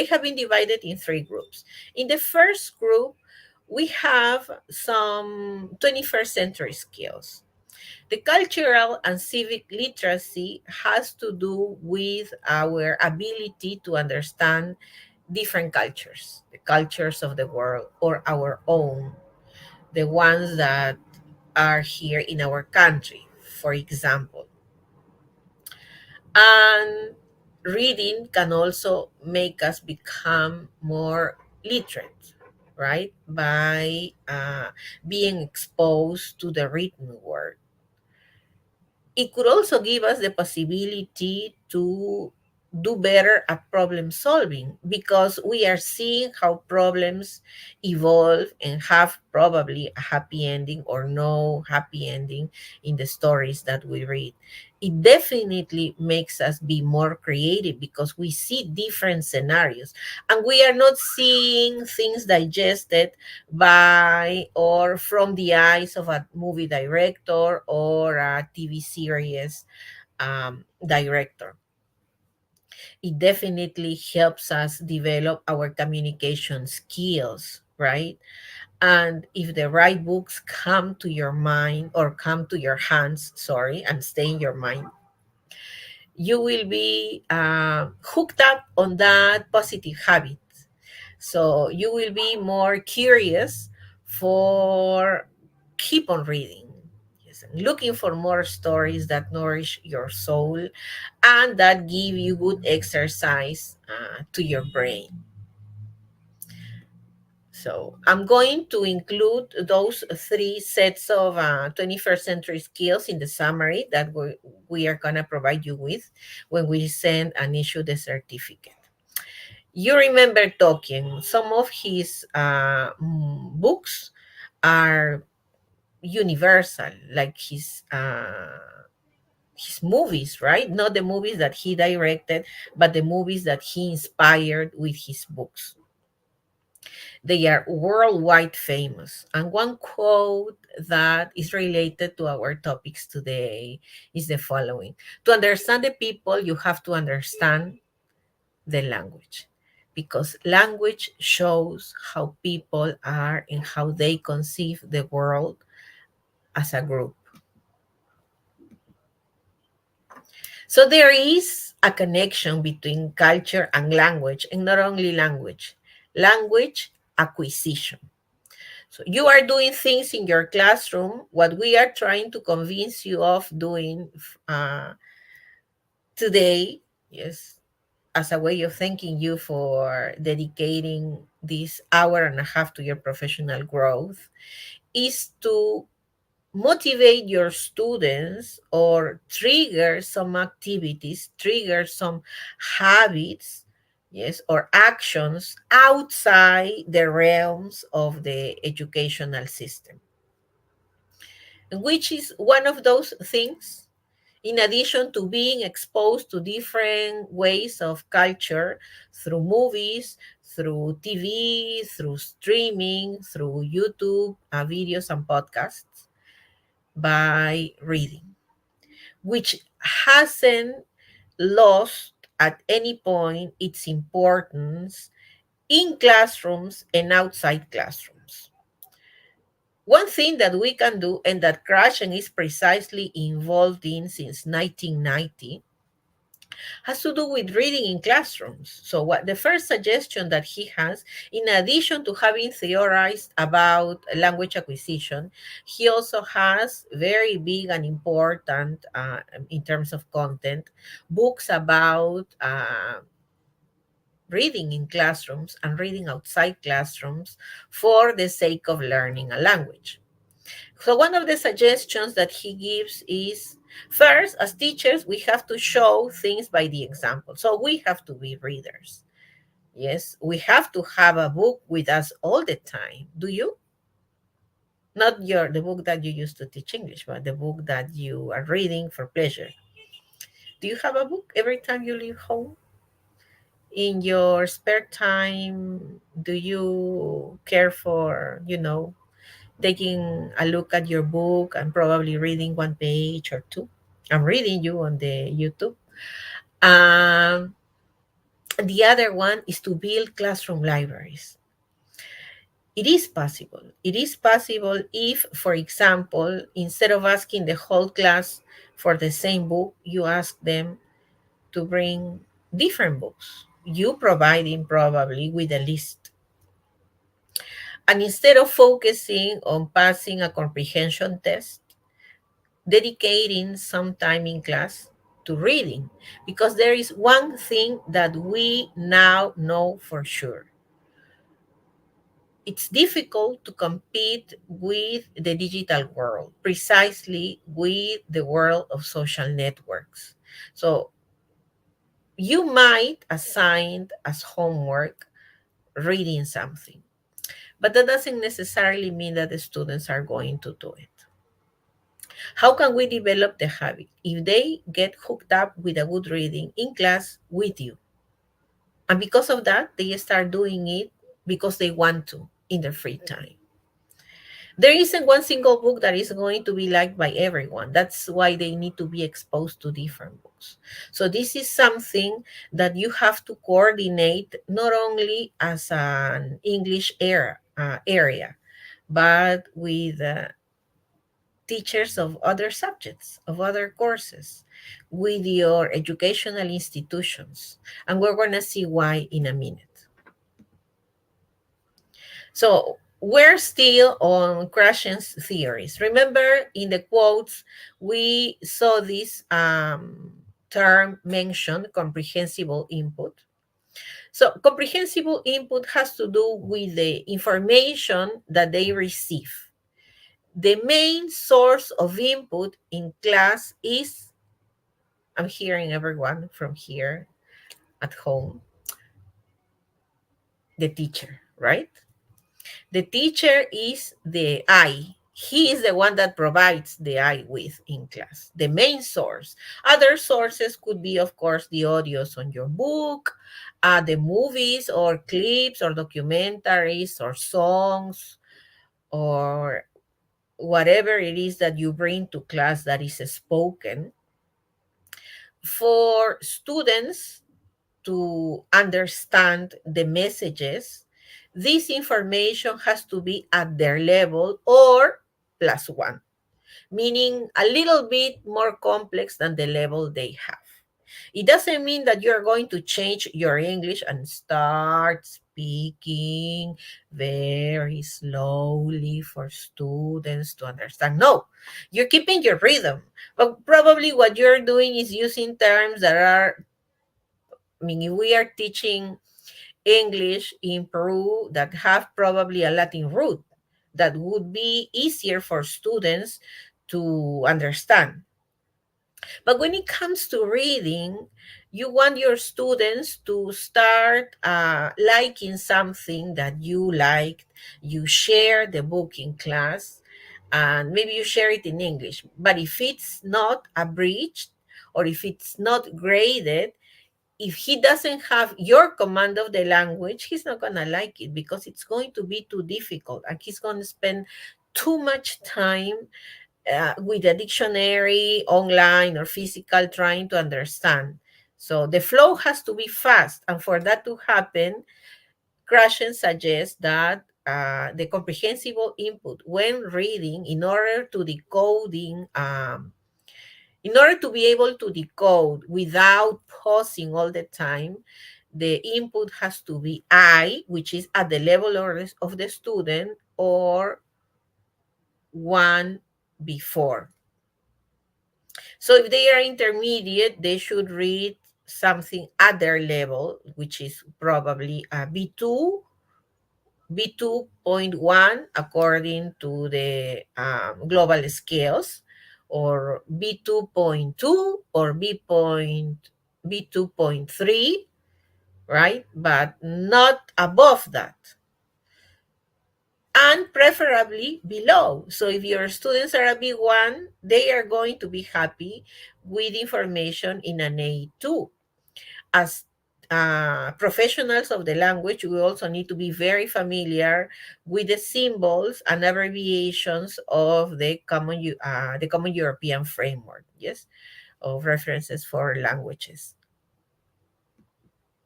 have been divided in 3 groups. In the first group, we have some 21st century skills. The cultural and civic literacy has to do with our ability to understand different cultures, the cultures of the world or our own, the ones that are here in our country, for example. And reading can also make us become more literate, right? By being exposed to the written word. It could also give us the possibility to do better at problem solving because we are seeing how problems evolve and have probably a happy ending or no happy ending in the stories that we read. It definitely makes us be more creative because we see different scenarios and we are not seeing things digested by or from the eyes of a movie director or a TV series director. It definitely helps us develop our communication skills, right? And if the right books come to your mind or come to your hands, sorry, and stay in your mind, you will be hooked up on that positive habit. So you will be more curious for keep on reading. Yes, and looking for more stories that nourish your soul and that give you good exercise to your brain. So I'm going to include those 3 sets of 21st century skills in the summary that we are going to provide you with when we send and issue the certificate. You remember Tolkien. Some of his books are universal, like his movies, right? Not the movies that he directed, but the movies that he inspired with his books. They are worldwide famous. And one quote that is related to our topics today is the following: to understand the people, you have to understand the language, because language shows how people are and how they conceive the world as a group. So there is a connection between culture and language, and not only language acquisition. So you are doing things in your classroom, what we are trying to convince you of doing today, yes, as a way of thanking you for dedicating this hour and a half to your professional growth, is to motivate your students or trigger some activities, trigger some habits, yes, or actions outside the realms of the educational system. Which is one of those things, in addition to being exposed to different ways of culture through movies, through TV, through streaming, through YouTube, videos and podcasts, by reading, which hasn't lost at any point its importance in classrooms and outside classrooms. One thing that we can do, and that Krashen is precisely involved in since 1990, has to do with reading in classrooms. So what the first suggestion that he has, in addition to having theorized about language acquisition, he also has very big and important, in terms of content, books about reading in classrooms and reading outside classrooms for the sake of learning a language. So one of the suggestions that he gives is, first, as teachers, we have to show things by the example. So we have to be readers. Yes, we have to have a book with us all the time. Do you? Not the book that you use to teach English, but the book that you are reading for pleasure. Do you have a book every time you leave home? In your spare time, do you care for, taking a look at your book and probably reading one page or two? I'm reading you on the YouTube. The other one is to build classroom libraries. It is possible. It is possible if, for example, instead of asking the whole class for the same book, you ask them to bring different books. You providing probably with a list. And instead of focusing on passing a comprehension test, dedicating some time in class to reading, because there is one thing that we now know for sure. It's difficult to compete with the digital world, precisely with the world of social networks. So you might assign as homework reading something, but that doesn't necessarily mean that the students are going to do it. How can we develop the habit? If they get hooked up with a good reading in class with you, and because of that, they start doing it because they want to in their free time. There isn't one single book that is going to be liked by everyone. That's why they need to be exposed to different books. So this is something that you have to coordinate not only as an English area, but with teachers of other subjects, of other courses, with your educational institutions. And we're going to see why in a minute. So we're still on Krashen's theories. Remember, in the quotes, we saw this term mentioned, comprehensible input. So comprehensible input has to do with the information that they receive. The main source of input in class is, I'm hearing everyone from here at home, the teacher, right? The teacher is the I. He is the one that provides the I with in class, the main source. Other sources could be, of course, the audios on your book, the movies or clips or documentaries or songs or whatever it is that you bring to class that is spoken. For students to understand the messages, this information has to be at their level or +1, meaning a little bit more complex than the level they have. It doesn't mean that you're going to change your English and start speaking very slowly for students to understand. No, you're keeping your rhythm. But probably what you're doing is using terms that are, if we are teaching English in Peru that have probably a Latin root, that would be easier for students to understand. But when it comes to reading, you want your students to start liking something that you liked. You share the book in class, and maybe you share it in English. But if it's not abridged or if it's not graded, if he doesn't have your command of the language, he's not going to like it because it's going to be too difficult and he's going to spend too much time with a dictionary, online or physical, trying to understand. So the flow has to be fast. And for that to happen, Krashen suggests that the comprehensible input when reading, in order to be able to decode without pausing all the time, the input has to be I, which is at the level of the student, or one before. So if they are intermediate, they should read something at their level, which is probably a B2, B2.1 according to the global scales, or B2.2 or B2.3, right? But not above that. And preferably below. So if your students are a B1, they are going to be happy with information in an A2. As professionals of the language, we also need to be very familiar with the symbols and abbreviations of the Common European Framework, yes, of references for languages.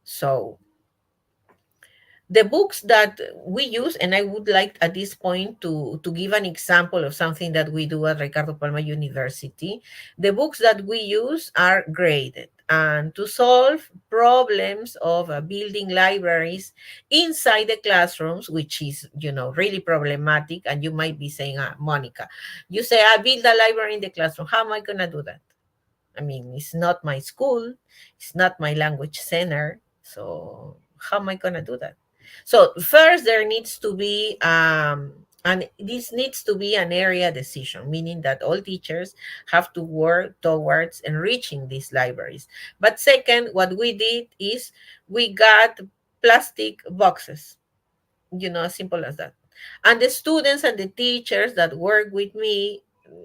So the books that we use, and I would like at this point to give an example of something that we do at Ricardo Palma University. The books that we use are graded, and to solve problems of building libraries inside the classrooms, which is, really problematic. And you might be saying, Monica, you say, I build a library in the classroom. How am I going to do that? I mean, it's not my school. It's not my language center. So how am I going to do that? So first, there needs to be, and this needs to be an area decision, meaning that all teachers have to work towards enriching these libraries. But second, what we did is we got plastic boxes, as simple as that. And the students and the teachers that work with me,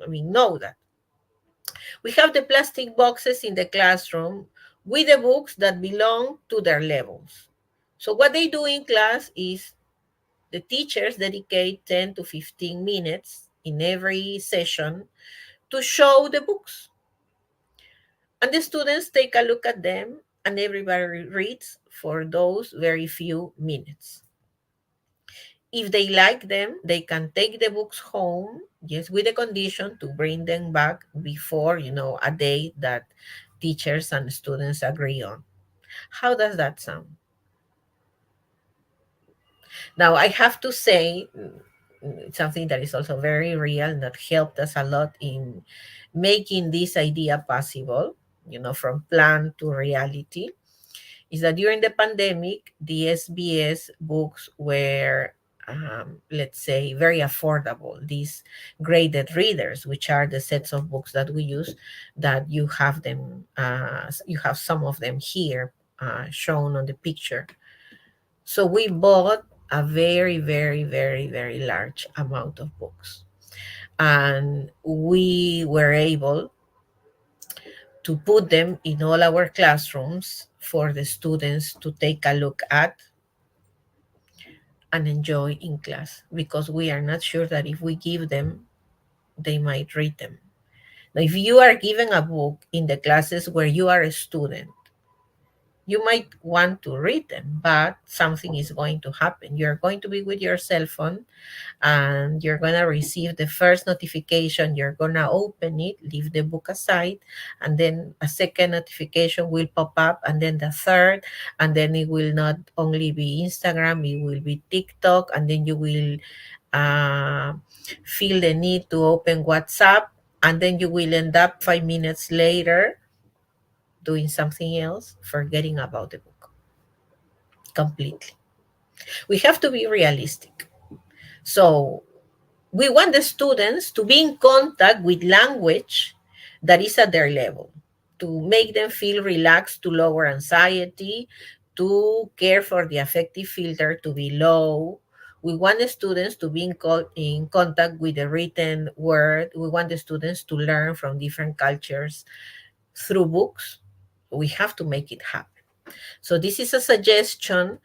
know that. We have the plastic boxes in the classroom with the books that belong to their levels. So what they do in class is the teachers dedicate 10 to 15 minutes in every session to show the books. And the students take a look at them, and everybody reads for those very few minutes. If they like them, they can take the books home, yes, with the condition to bring them back before, a date that teachers and students agree on. How does that sound? Now, I have to say something that is also very real and that helped us a lot in making this idea possible, from plan to reality, is that during the pandemic, the SBS books were, let's say, very affordable. These graded readers, which are the sets of books that we use, that you have them, you have some of them here shown on the picture. So we bought a very, very, very, very large amount of books. And we were able to put them in all our classrooms for the students to take a look at and enjoy in class, because we are not sure that if we give them, they might read them. Now, if you are given a book in the classes where you are a student, you might want to read them, but something is going to happen. You're going to be with your cell phone, and you're going to receive the first notification. You're going to open it, leave the book aside, and then a second notification will pop up, and then the third, and then it will not only be Instagram, it will be TikTok, and then you will feel the need to open WhatsApp, and then you will end up 5 minutes later doing something else, forgetting about the book completely. We have to be realistic. So we want the students to be in contact with language that is at their level, to make them feel relaxed, to lower anxiety, to care for the affective filter to be low. We want the students to be in contact with the written word. We want the students to learn from different cultures through books. We have to make it happen. So this is a suggestion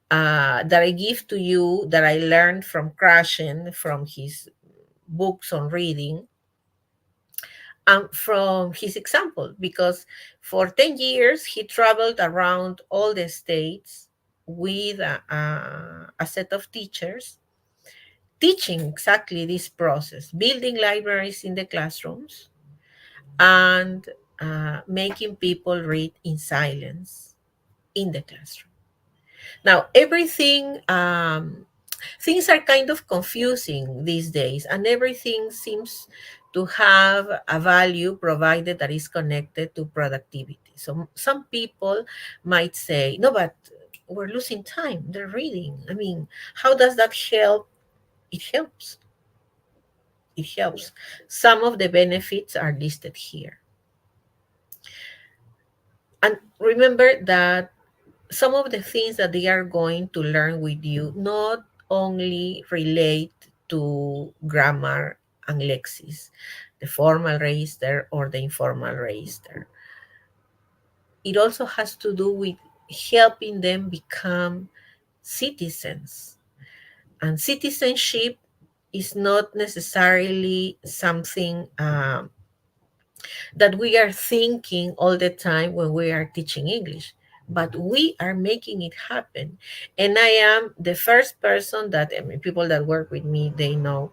that I give to you, that I learned from Krashen, from his books on reading, and from his example, because for 10 years he traveled around all the states with a set of teachers teaching exactly this process, building libraries in the classrooms and making people read in silence in the classroom. Now, everything, things are kind of confusing these days, and everything seems to have a value provided that is connected to productivity. So some people might say, no, but we're losing time. They're reading. I mean, how does that help? It helps. It helps. Some of the benefits are listed here. And remember that some of the things that they are going to learn with you not only relate to grammar and lexis, the formal register or the informal register. It also has to do with helping them become citizens. And citizenship is not necessarily something that we are thinking all the time when we are teaching English, but we are making it happen. And I am the first person that, I mean, people that work with me, they know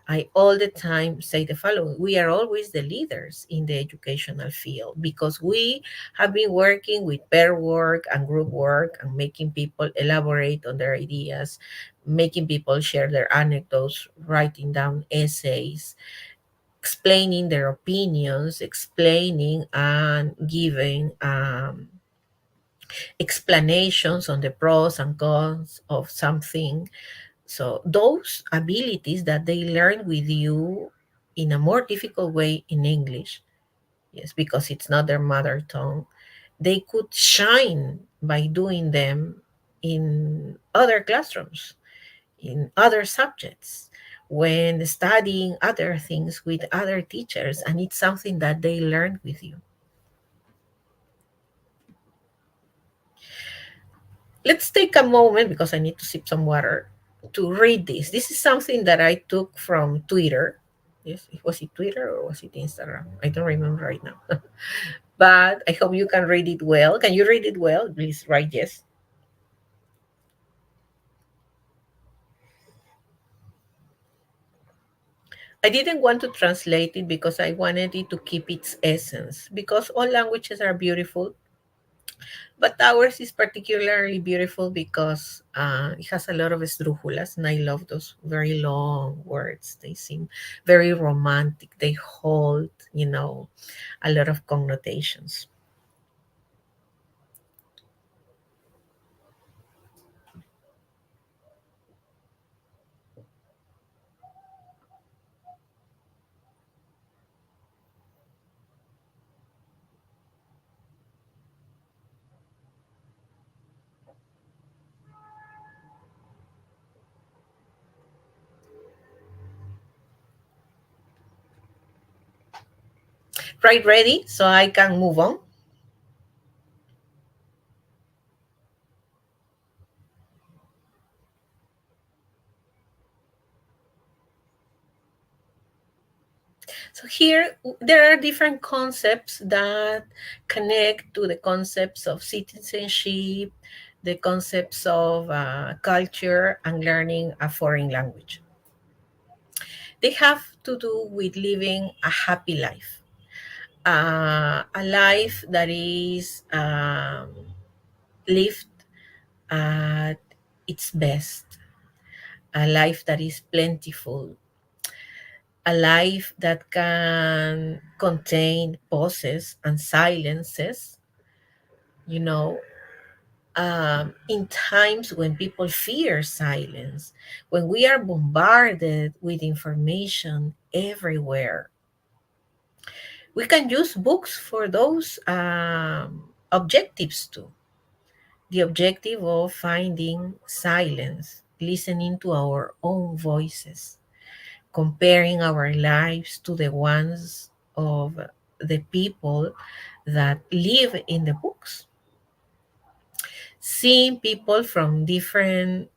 I all the time say the following: we are always the leaders in the educational field because we have been working with pair work and group work and making people elaborate on their ideas, making people share their anecdotes, writing down essays, explaining their opinions, explaining and giving explanations on the pros and cons of something. So those abilities that they learn with you in a more difficult way in English, yes, because it's not their mother tongue, they could shine by doing them in other classrooms, in other subjects, when studying other things with other teachers, and it's something that they learn with you. Let's take a moment, because I need to sip some water, to read this. This is something that I took from Twitter. Yes, was it Twitter or was it Instagram? I don't remember right now. But I hope you can read it well. Can you read it well? Please write yes. I didn't want to translate it because I wanted it to keep its essence, because all languages are beautiful, but ours is particularly beautiful because it has a lot of esdrújulas, and I love those very long words. They seem very romantic. They hold, a lot of connotations. Right, ready? So I can move on. So here, there are different concepts that connect to the concepts of citizenship, the concepts of culture, and learning a foreign language. They have to do with living a happy life, a life that is lived at its best, a life that is plentiful, a life that can contain pauses and silences, in times when people fear silence, when we are bombarded with information everywhere. We can use books for those objectives too. The objective of finding silence, listening to our own voices, comparing our lives to the ones of the people that live in the books. Seeing things from different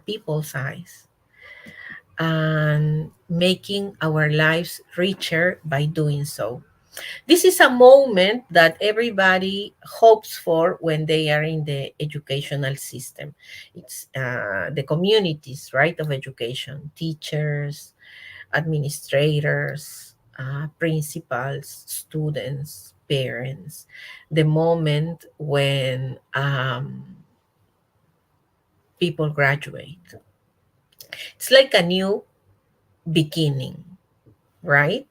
people's eyes, and making our lives richer by doing so. This is a moment that everybody hopes for when they are in the educational system. It's the communities, right, of education, teachers, administrators, principals, students, parents, the moment when people graduate. It's like a new beginning, right?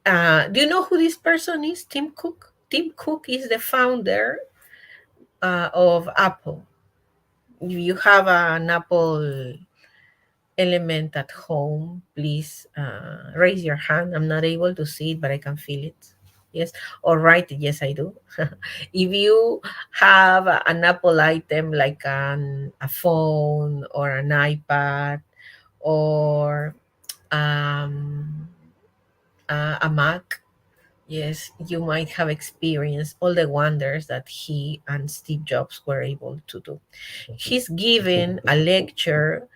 Do you know who this person is? Tim Cook. Tim Cook is the founder of Apple. If you have an Apple element at home, please raise your hand. I'm not able to see it, but I can feel it. Yes, or write it. Yes, I do. If you have an Apple item like a phone or an iPad or a Mac, yes, you might have experienced all the wonders that he and Steve Jobs were able to do. He's given a lecture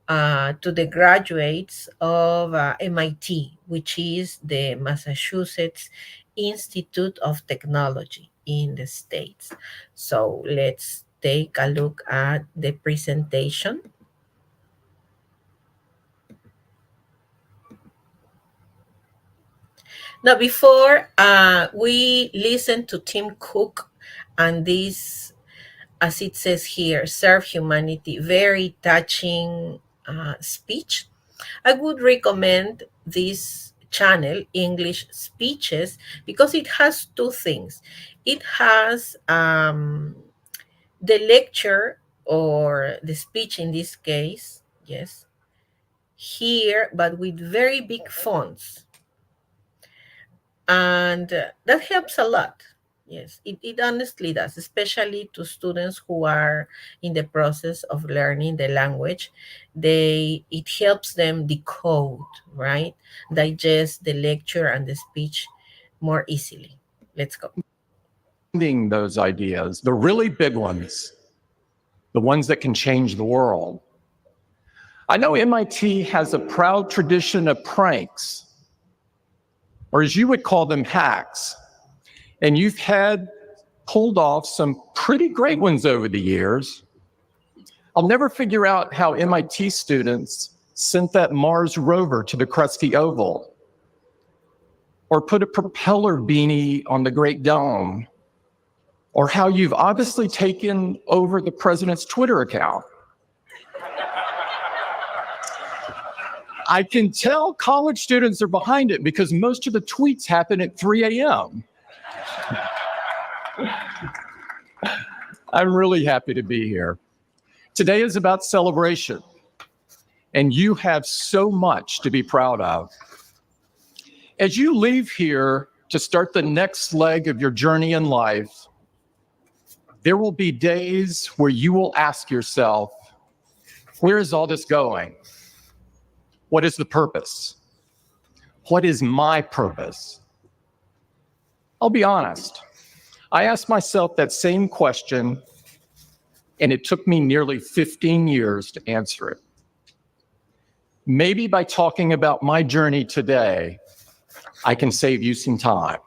to the graduates of MIT, which is the Massachusetts Institute of Technology in the States. So let's take a look at the presentation. Now, before we listen to Tim Cook and this, as it says here, Serve Humanity, very touching speech, I would recommend this channel, English Speeches, because it has two things. It has the lecture or the speech in this case, yes, here, but with very big fonts. And that helps a lot. Yes, it honestly does, especially to students who are in the process of learning the language. It helps them decode, right? Digest the lecture and the speech more easily. Let's go. Those ideas, the really big ones, the ones that can change the world. I know MIT has a proud tradition of pranks, or as you would call them, hacks. And you've had pulled off some pretty great ones over the years. I'll never figure out how MIT students sent that Mars rover to the crusty oval, or put a propeller beanie on the Great Dome, or how you've obviously taken over the president's Twitter account. I can tell college students are behind it because most of the tweets happen at 3 a.m. I'm really happy to be here. Today is about celebration, and you have so much to be proud of. As you leave here to start the next leg of your journey in life, there will be days where you will ask yourself, where is all this going? What is the purpose? What is my purpose? I'll be honest. I asked myself that same question, and it took me nearly 15 years to answer it. Maybe by talking about my journey today, I can save you some time.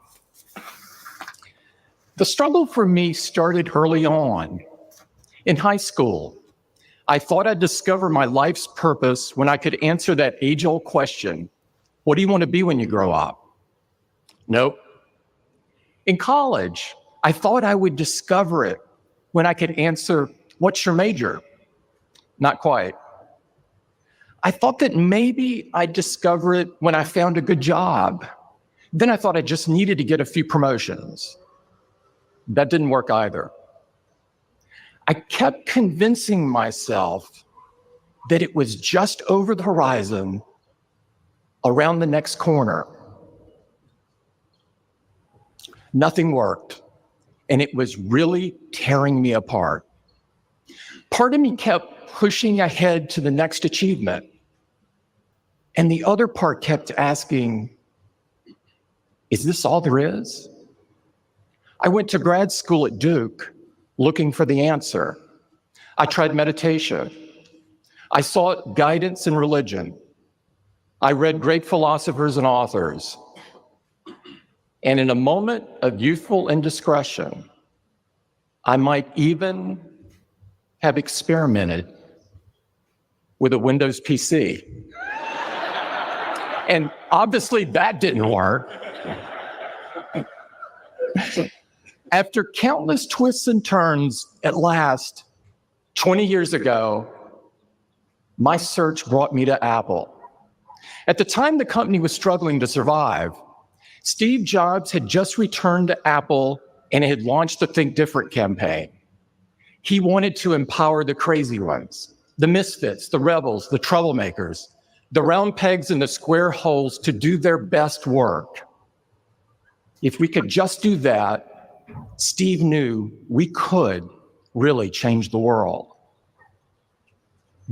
The struggle for me started early on. In high school, I thought I'd discover my life's purpose when I could answer that age-old question, what do you want to be when you grow up? Nope. In college, I thought I would discover it when I could answer, what's your major? Not quite. I thought that maybe I'd discover it when I found a good job. Then I thought I just needed to get a few promotions. That didn't work either. I kept convincing myself that it was just over the horizon, around the next corner. Nothing worked, and it was really tearing me apart. Part of me kept pushing ahead to the next achievement, and the other part kept asking, is this all there is? I went to grad school at Duke looking for the answer. I tried meditation. I sought guidance in religion. I read great philosophers and authors. And in a moment of youthful indiscretion, I might even have experimented with a Windows PC. And obviously that didn't work. After countless twists and turns, at last, 20 years ago, my search brought me to Apple. At the time the company was struggling to survive, Steve Jobs had just returned to Apple and had launched the Think Different campaign. He wanted to empower the crazy ones, the misfits, the rebels, the troublemakers, the round pegs and the square holes to do their best work. If we could just do that, Steve knew we could really change the world.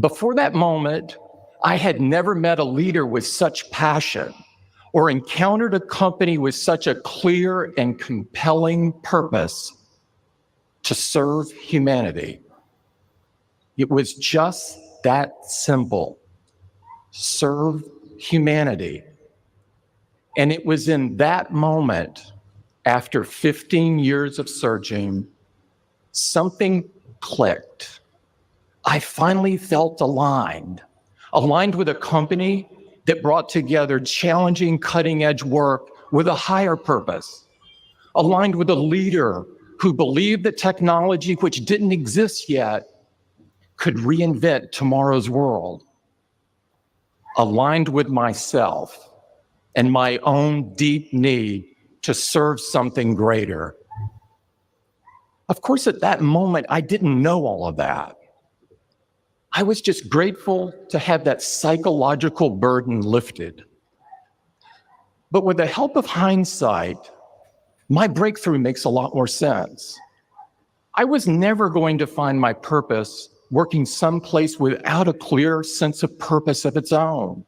Before that moment, I had never met a leader with such passion or encountered a company with such a clear and compelling purpose to serve humanity. It was just that simple. Serve humanity. And it was in that moment, after 15 years of searching, something clicked. I finally felt aligned with a company that brought together challenging, cutting-edge work with a higher purpose, aligned with a leader who believed that technology, which didn't exist yet, could reinvent tomorrow's world, aligned with myself and my own deep need to serve something greater. Of course, at that moment, I didn't know all of that. I was just grateful to have that psychological burden lifted. But with the help of hindsight, my breakthrough makes a lot more sense. I was never going to find my purpose working someplace without a clear sense of purpose of its own.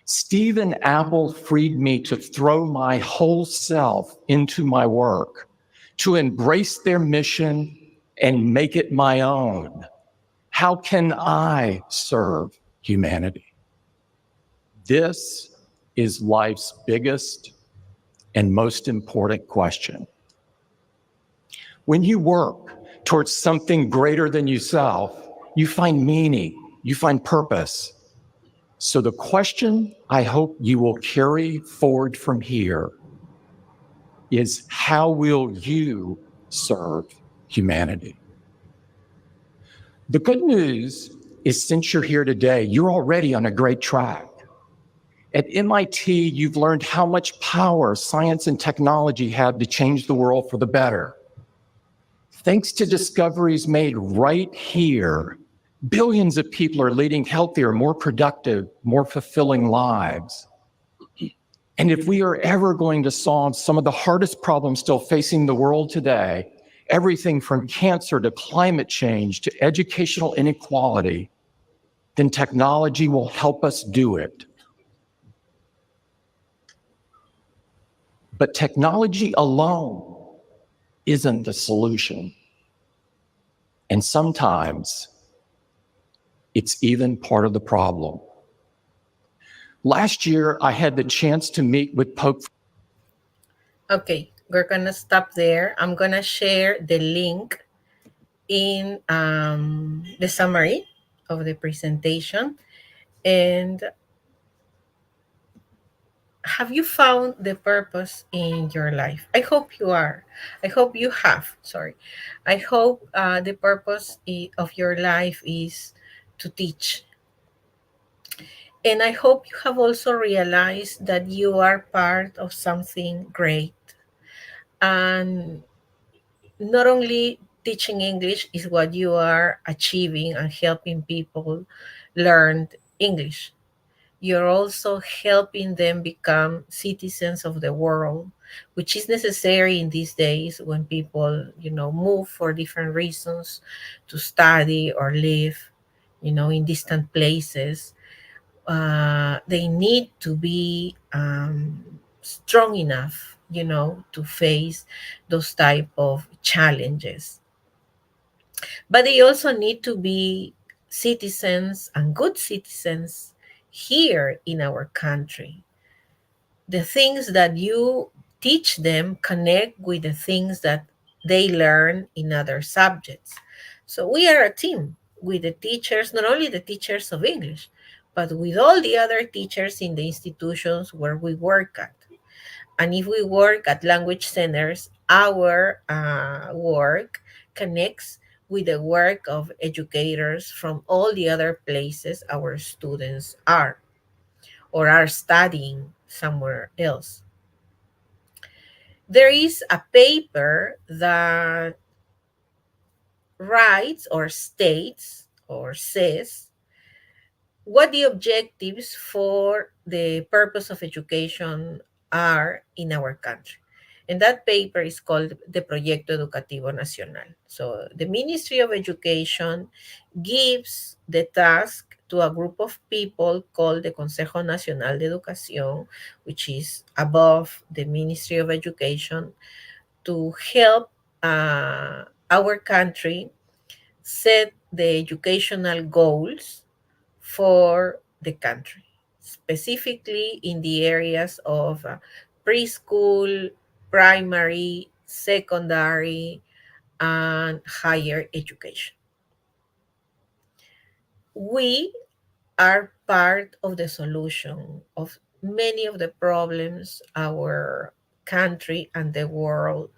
Steve and Apple freed me to throw my whole self into my work, to embrace their mission and make it my own. How can I serve humanity? This is life's biggest and most important question. When you work towards something greater than yourself, you find meaning, you find purpose. So the question I hope you will carry forward from here is, how will you serve humanity? The good news is, since you're here today, you're already on a great track. At MIT, you've learned how much power science and technology have to change the world for the better. Thanks to discoveries made right here, billions of people are leading healthier, more productive, more fulfilling lives. And if we are ever going to solve some of the hardest problems still facing the world today, everything from cancer to climate change to educational inequality, then technology will help us do it. But technology alone isn't the solution. And sometimes it's even part of the problem. Last year, I had the chance to meet with Pope. Okay, we're gonna stop there. I'm gonna share the link in the summary of the presentation. And have you found the purpose in your life? I hope you are. I hope you have, sorry. I hope the purpose of your life is to teach. And I hope you have also realized that you are part of something great. And not only teaching English is what you are achieving and helping people learn English. You're also helping them become citizens of the world, which is necessary in these days when people, move for different reasons to study or live, in distant places. They need to be strong enough, to face those type of challenges. But they also need to be citizens and good citizens here in our country. The things that you teach them connect with the things that they learn in other subjects. So we are a team with the teachers, not only the teachers of English, but with all the other teachers in the institutions where we work at. And if we work at language centers, our work connects with the work of educators from all the other places our students are or are studying somewhere else. There is a paper that writes or states or says what the objectives for the purpose of education are in our country. And that paper is called the Proyecto Educativo Nacional. So the Ministry of Education gives the task to a group of people called the Consejo Nacional de Educación, which is above the Ministry of Education, to help our country set the educational goals for the country, specifically in the areas of preschool, primary, secondary, and higher education. We are part of the solution of many of the problems our country and the world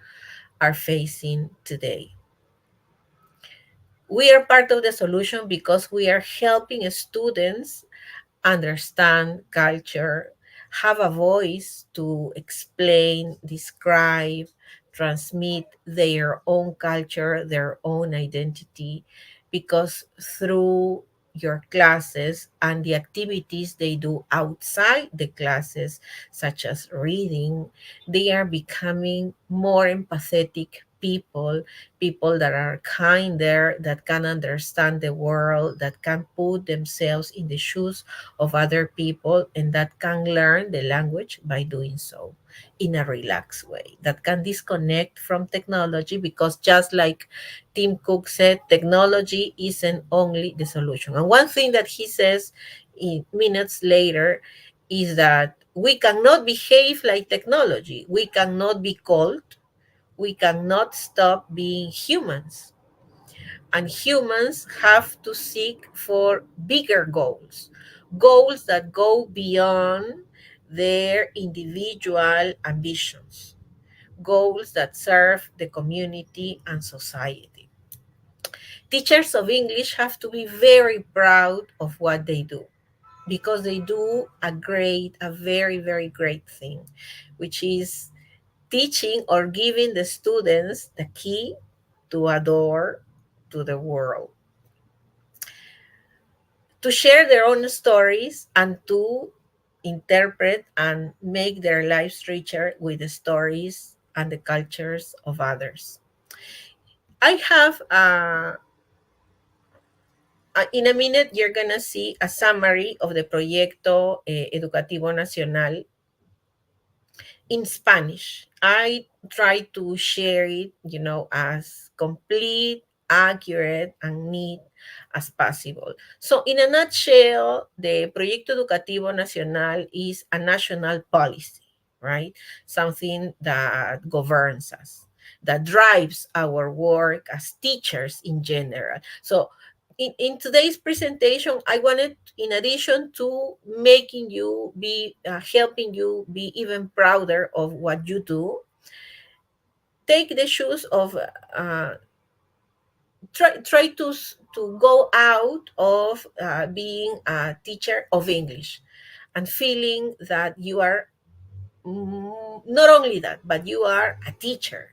are facing today. We are part of the solution because we are helping students understand culture, have a voice to explain, describe, transmit their own culture, their own identity, because through your classes and the activities they do outside the classes, such as reading, they are becoming more empathetic people that are kinder, that can understand the world, that can put themselves in the shoes of other people, and that can learn the language by doing so in a relaxed way, that can disconnect from technology, because just like Tim Cook said, technology isn't only the solution. And one thing that he says in minutes later is that we cannot behave like technology. We cannot be cold. We cannot stop being humans. And humans have to seek for bigger goals, goals that go beyond their individual ambitions, goals that serve the community and society. Teachers of English have to be very proud of what they do, because they do a very, very great thing, which is teaching or giving the students the key to a door to the world, to share their own stories and to interpret and make their lives richer with the stories and the cultures of others. I have, in a minute, you're going to see a summary of the Proyecto Educativo Nacional in Spanish. I try to share it, as complete, accurate, and neat as possible. So in a nutshell, the Proyecto Educativo Nacional is a national policy, right? Something that governs us, that drives our work as teachers in general. So in today's presentation, I wanted, in addition to making you be, helping you be even prouder of what you do, take the shoes of, try to go out of being a teacher of English and feeling that you are, not only that, but you are a teacher,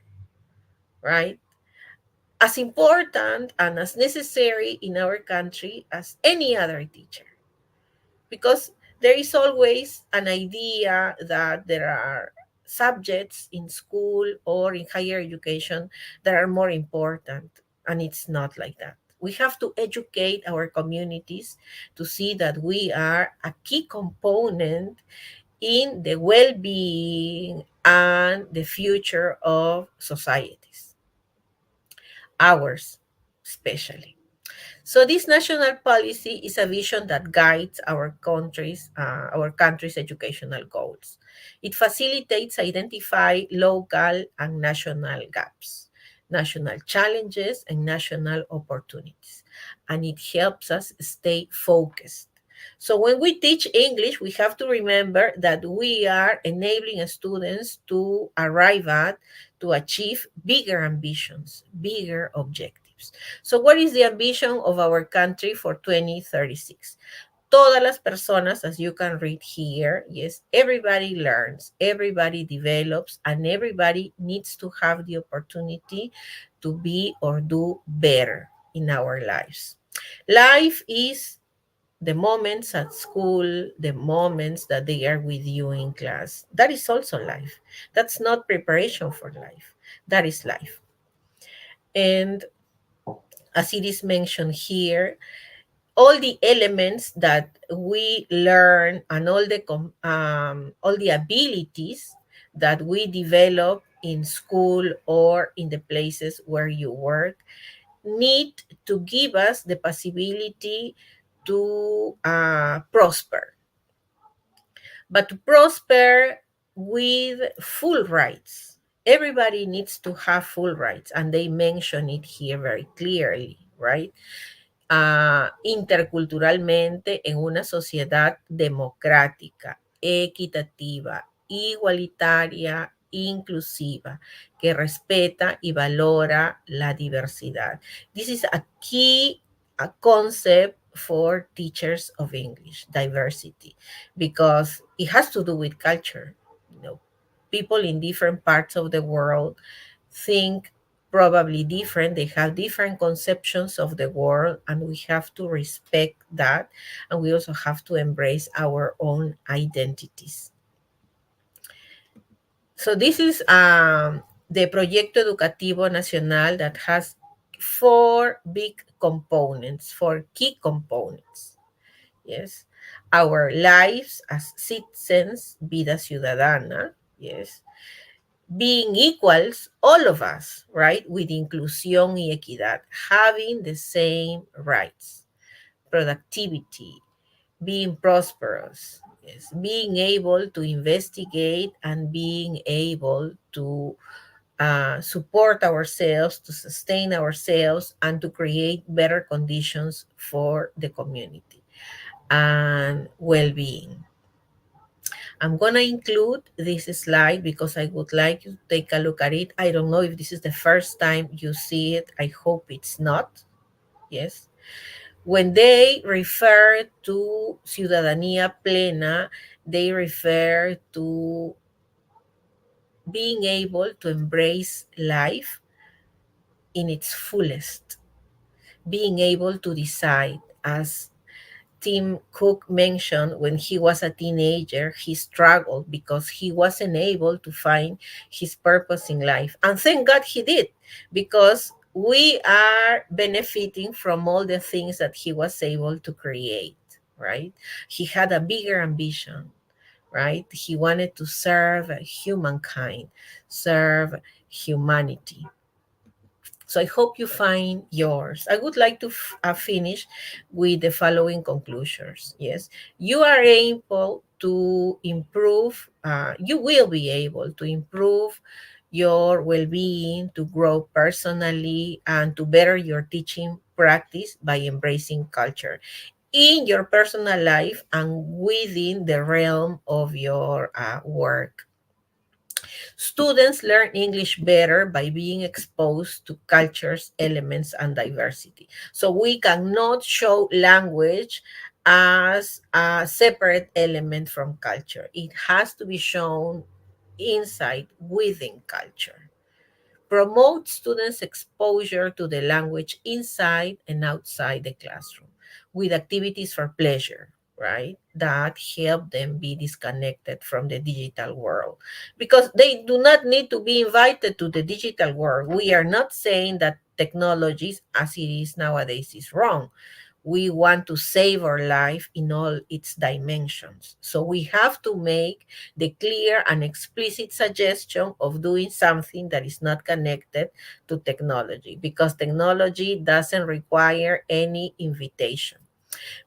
right? As important and as necessary in our country as any other teacher. Because there is always an idea that there are subjects in school or in higher education that are more important, and it's not like that. We have to educate our communities to see that we are a key component in the well-being and the future of societies, ours especially. So this national policy is a vision that guides our country's educational goals. It facilitates identify local and national gaps, national challenges, and national opportunities. And it helps us stay focused. So when we teach English, we have to remember that we are enabling students to arrive at, to achieve bigger ambitions, bigger objectives. So what is the ambition of our country for 2036? Todas las personas, as you can read here, yes, everybody learns, everybody develops, and everybody needs to have the opportunity to be or do better in our lives. Life is the moments at school, the moments that they are with you in class. That is also life. That's not preparation for life. That is life. And as it is mentioned here, all the elements that we learn and all the abilities that we develop in school or in the places where you work need to give us the possibility to prosper. But to prosper with full rights. Everybody needs to have full rights, and they mention it here very clearly, right? Interculturalmente en una sociedad democrática, equitativa, igualitaria, inclusiva, que respeta y valora la diversidad. This is a key concept for teachers of English, diversity, because it has to do with culture. You know, people in different parts of the world think probably different. They have different conceptions of the world, and we have to respect that. And we also have to embrace our own identities. So this is the Proyecto Educativo Nacional that has 4 big components, 4 key components. Yes, our lives as citizens, vida ciudadana, yes, being equals, all of us, right, with inclusión y equidad, having the same rights, productivity, being prosperous, yes, being able to investigate and being able to support ourselves, to sustain ourselves, and to create better conditions for the community and well-being. I'm going to include this slide because I would like you to take a look at it. I don't know if this is the first time you see it. I hope it's not. Yes. When they refer to ciudadanía plena, they refer to being able to embrace life in its fullest, being able to decide. As Tim Cook mentioned, when he was a teenager, he struggled because he wasn't able to find his purpose in life. And thank God he did, because we are benefiting from all the things that he was able to create, right? He had a bigger ambition, right? He wanted to serve humankind, serve humanity. So I hope you find yours. I would like to finish with the following conclusions. Yes, you are able to improve, you will be able to improve your well-being, to grow personally, and to better your teaching practice by embracing culture in your personal life and within the realm of your work. Students learn English better by being exposed to cultures, elements, and diversity. So we cannot show language as a separate element from culture. It has to be shown inside, within culture. Promote students' exposure to the language inside and outside the classroom with activities for pleasure, right? That help them be disconnected from the digital world, because they do not need to be invited to the digital world. We are not saying that technologies as it is nowadays is wrong. We want to save our life in all its dimensions. So we have to make the clear and explicit suggestion of doing something that is not connected to technology, because technology doesn't require any invitation.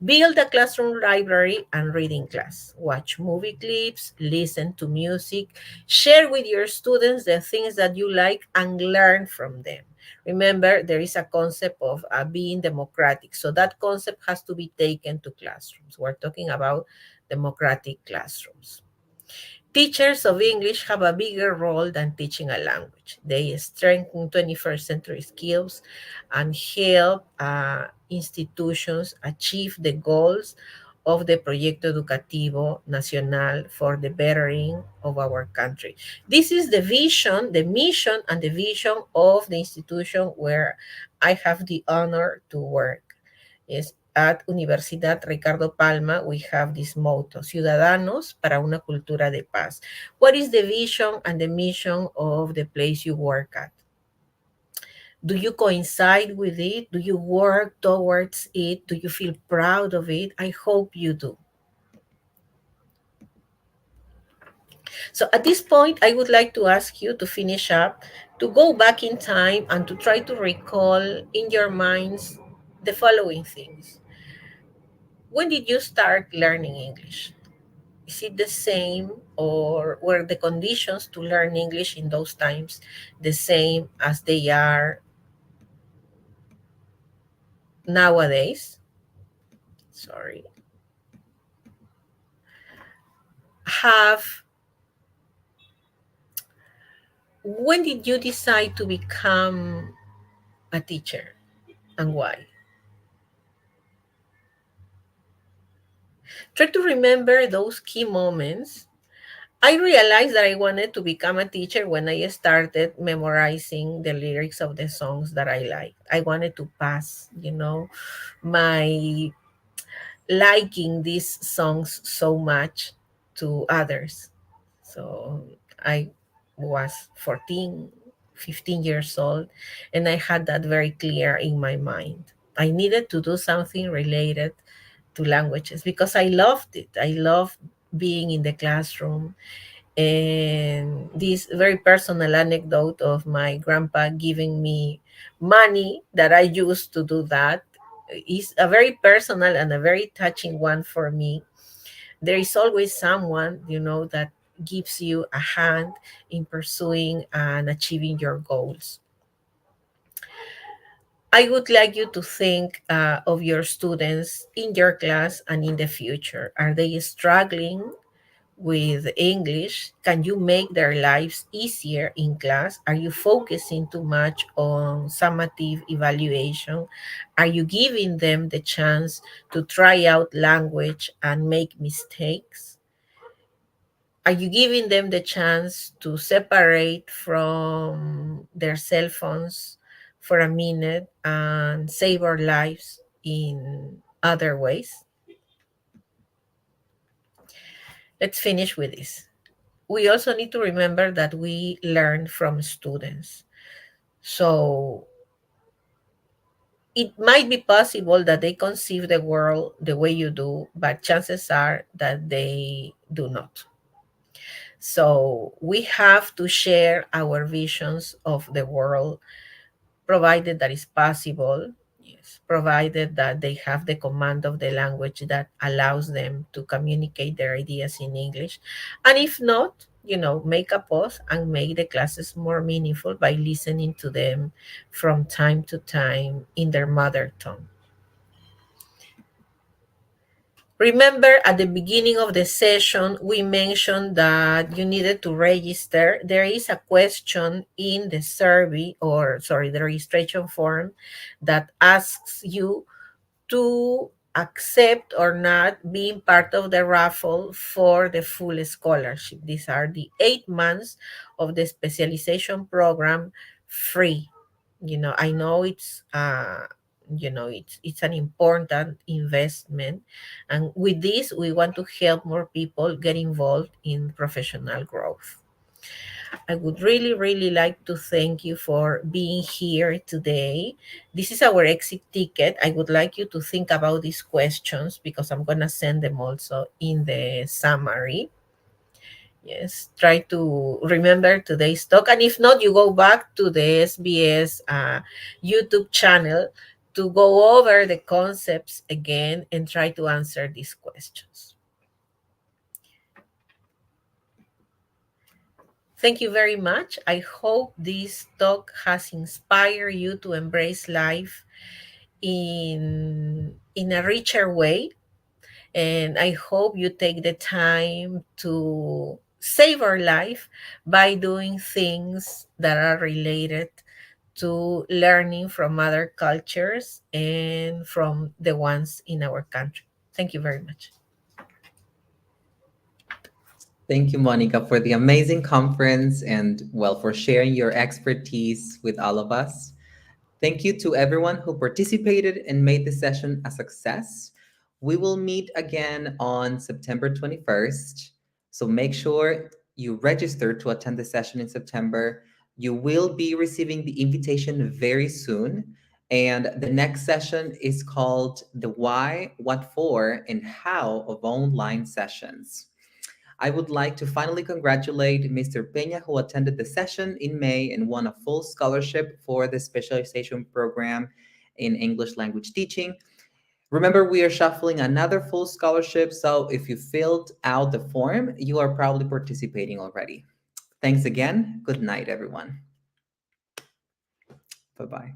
Build a classroom library and reading class. Watch movie clips, listen to music, share with your students the things that you like and learn from them. Remember, there is a concept of being democratic. So that concept has to be taken to classrooms. We're talking about democratic classrooms. Teachers of English have a bigger role than teaching a language. They strengthen 21st century skills and help institutions achieve the goals of the Proyecto Educativo Nacional for the bettering of our country. This is the vision, the mission, and the vision of the institution where I have the honor to work. Is at Universidad Ricardo Palma, we have this motto, Ciudadanos para una cultura de paz. What is the vision and the mission of the place you work at? Do you coincide with it? Do you work towards it? Do you feel proud of it? I hope you do. So at this point, I would like to ask you to finish up, to go back in time and to try to recall in your minds the following things. When did you start learning English? Is it the same, or were the conditions to learn English in those times the same as they are nowadays? Sorry. When did you decide to become a teacher and why? Try to remember those key moments. I realized that I wanted to become a teacher when I started memorizing the lyrics of the songs that I liked. I wanted to pass, my liking these songs so much to others. So I was 14, 15 years old, and I had that very clear in my mind. I needed to do something related to languages because I loved it. I loved being in the classroom. And this very personal anecdote of my grandpa giving me money that I used to do that is a very personal and a very touching one for me. There is always someone, that gives you a hand in pursuing and achieving your goals. I would like you to think of your students in your class and in the future. Are they struggling with English? Can you make their lives easier in class? Are you focusing too much on summative evaluation? Are you giving them the chance to try out language and make mistakes? Are you giving them the chance to separate from their cell phones for a minute and save our lives in other ways? Let's finish with this. We also need to remember that we learn from students. So it might be possible that they conceive the world the way you do, but chances are that they do not. So we have to share our visions of the world, provided that is possible. Yes, provided that they have the command of the language that allows them to communicate their ideas in English. And if not, make a pause and make the classes more meaningful by listening to them from time to time in their mother tongue. Remember, at the beginning of the session, we mentioned that you needed to register. There is a question in the survey, the registration form that asks you to accept or not being part of the raffle for the full scholarship. These are the 8 months of the specialization program free. I know it's it's an important investment, and with this we want to help more people get involved in professional growth. I would really like to thank you for being here today. This is our exit ticket. I would like you to think about these questions because I'm going to send them also in the summary. Yes, try to remember today's talk. And if not, you go back to the SBS YouTube channel to go over the concepts again and try to answer these questions. Thank you very much. I hope this talk has inspired you to embrace life in a richer way. And I hope you take the time to savor life by doing things that are related to learning from other cultures and from the ones in our country. Thank you very much. Thank you, Monica, for the amazing conference and, well, for sharing your expertise with all of us. Thank you to everyone who participated and made the session a success. We will meet again on September 21st. So make sure you register to attend the session in September. You will be receiving the invitation very soon. And the next session is called The Why, What For, and How of Online Sessions. I would like to finally congratulate Mr. Peña, who attended the session in May and won a full scholarship for the Specialization Program in English Language Teaching. Remember, we are shuffling another full scholarship, so if you filled out the form, you are probably participating already. Thanks again. Good night, everyone. Bye-bye.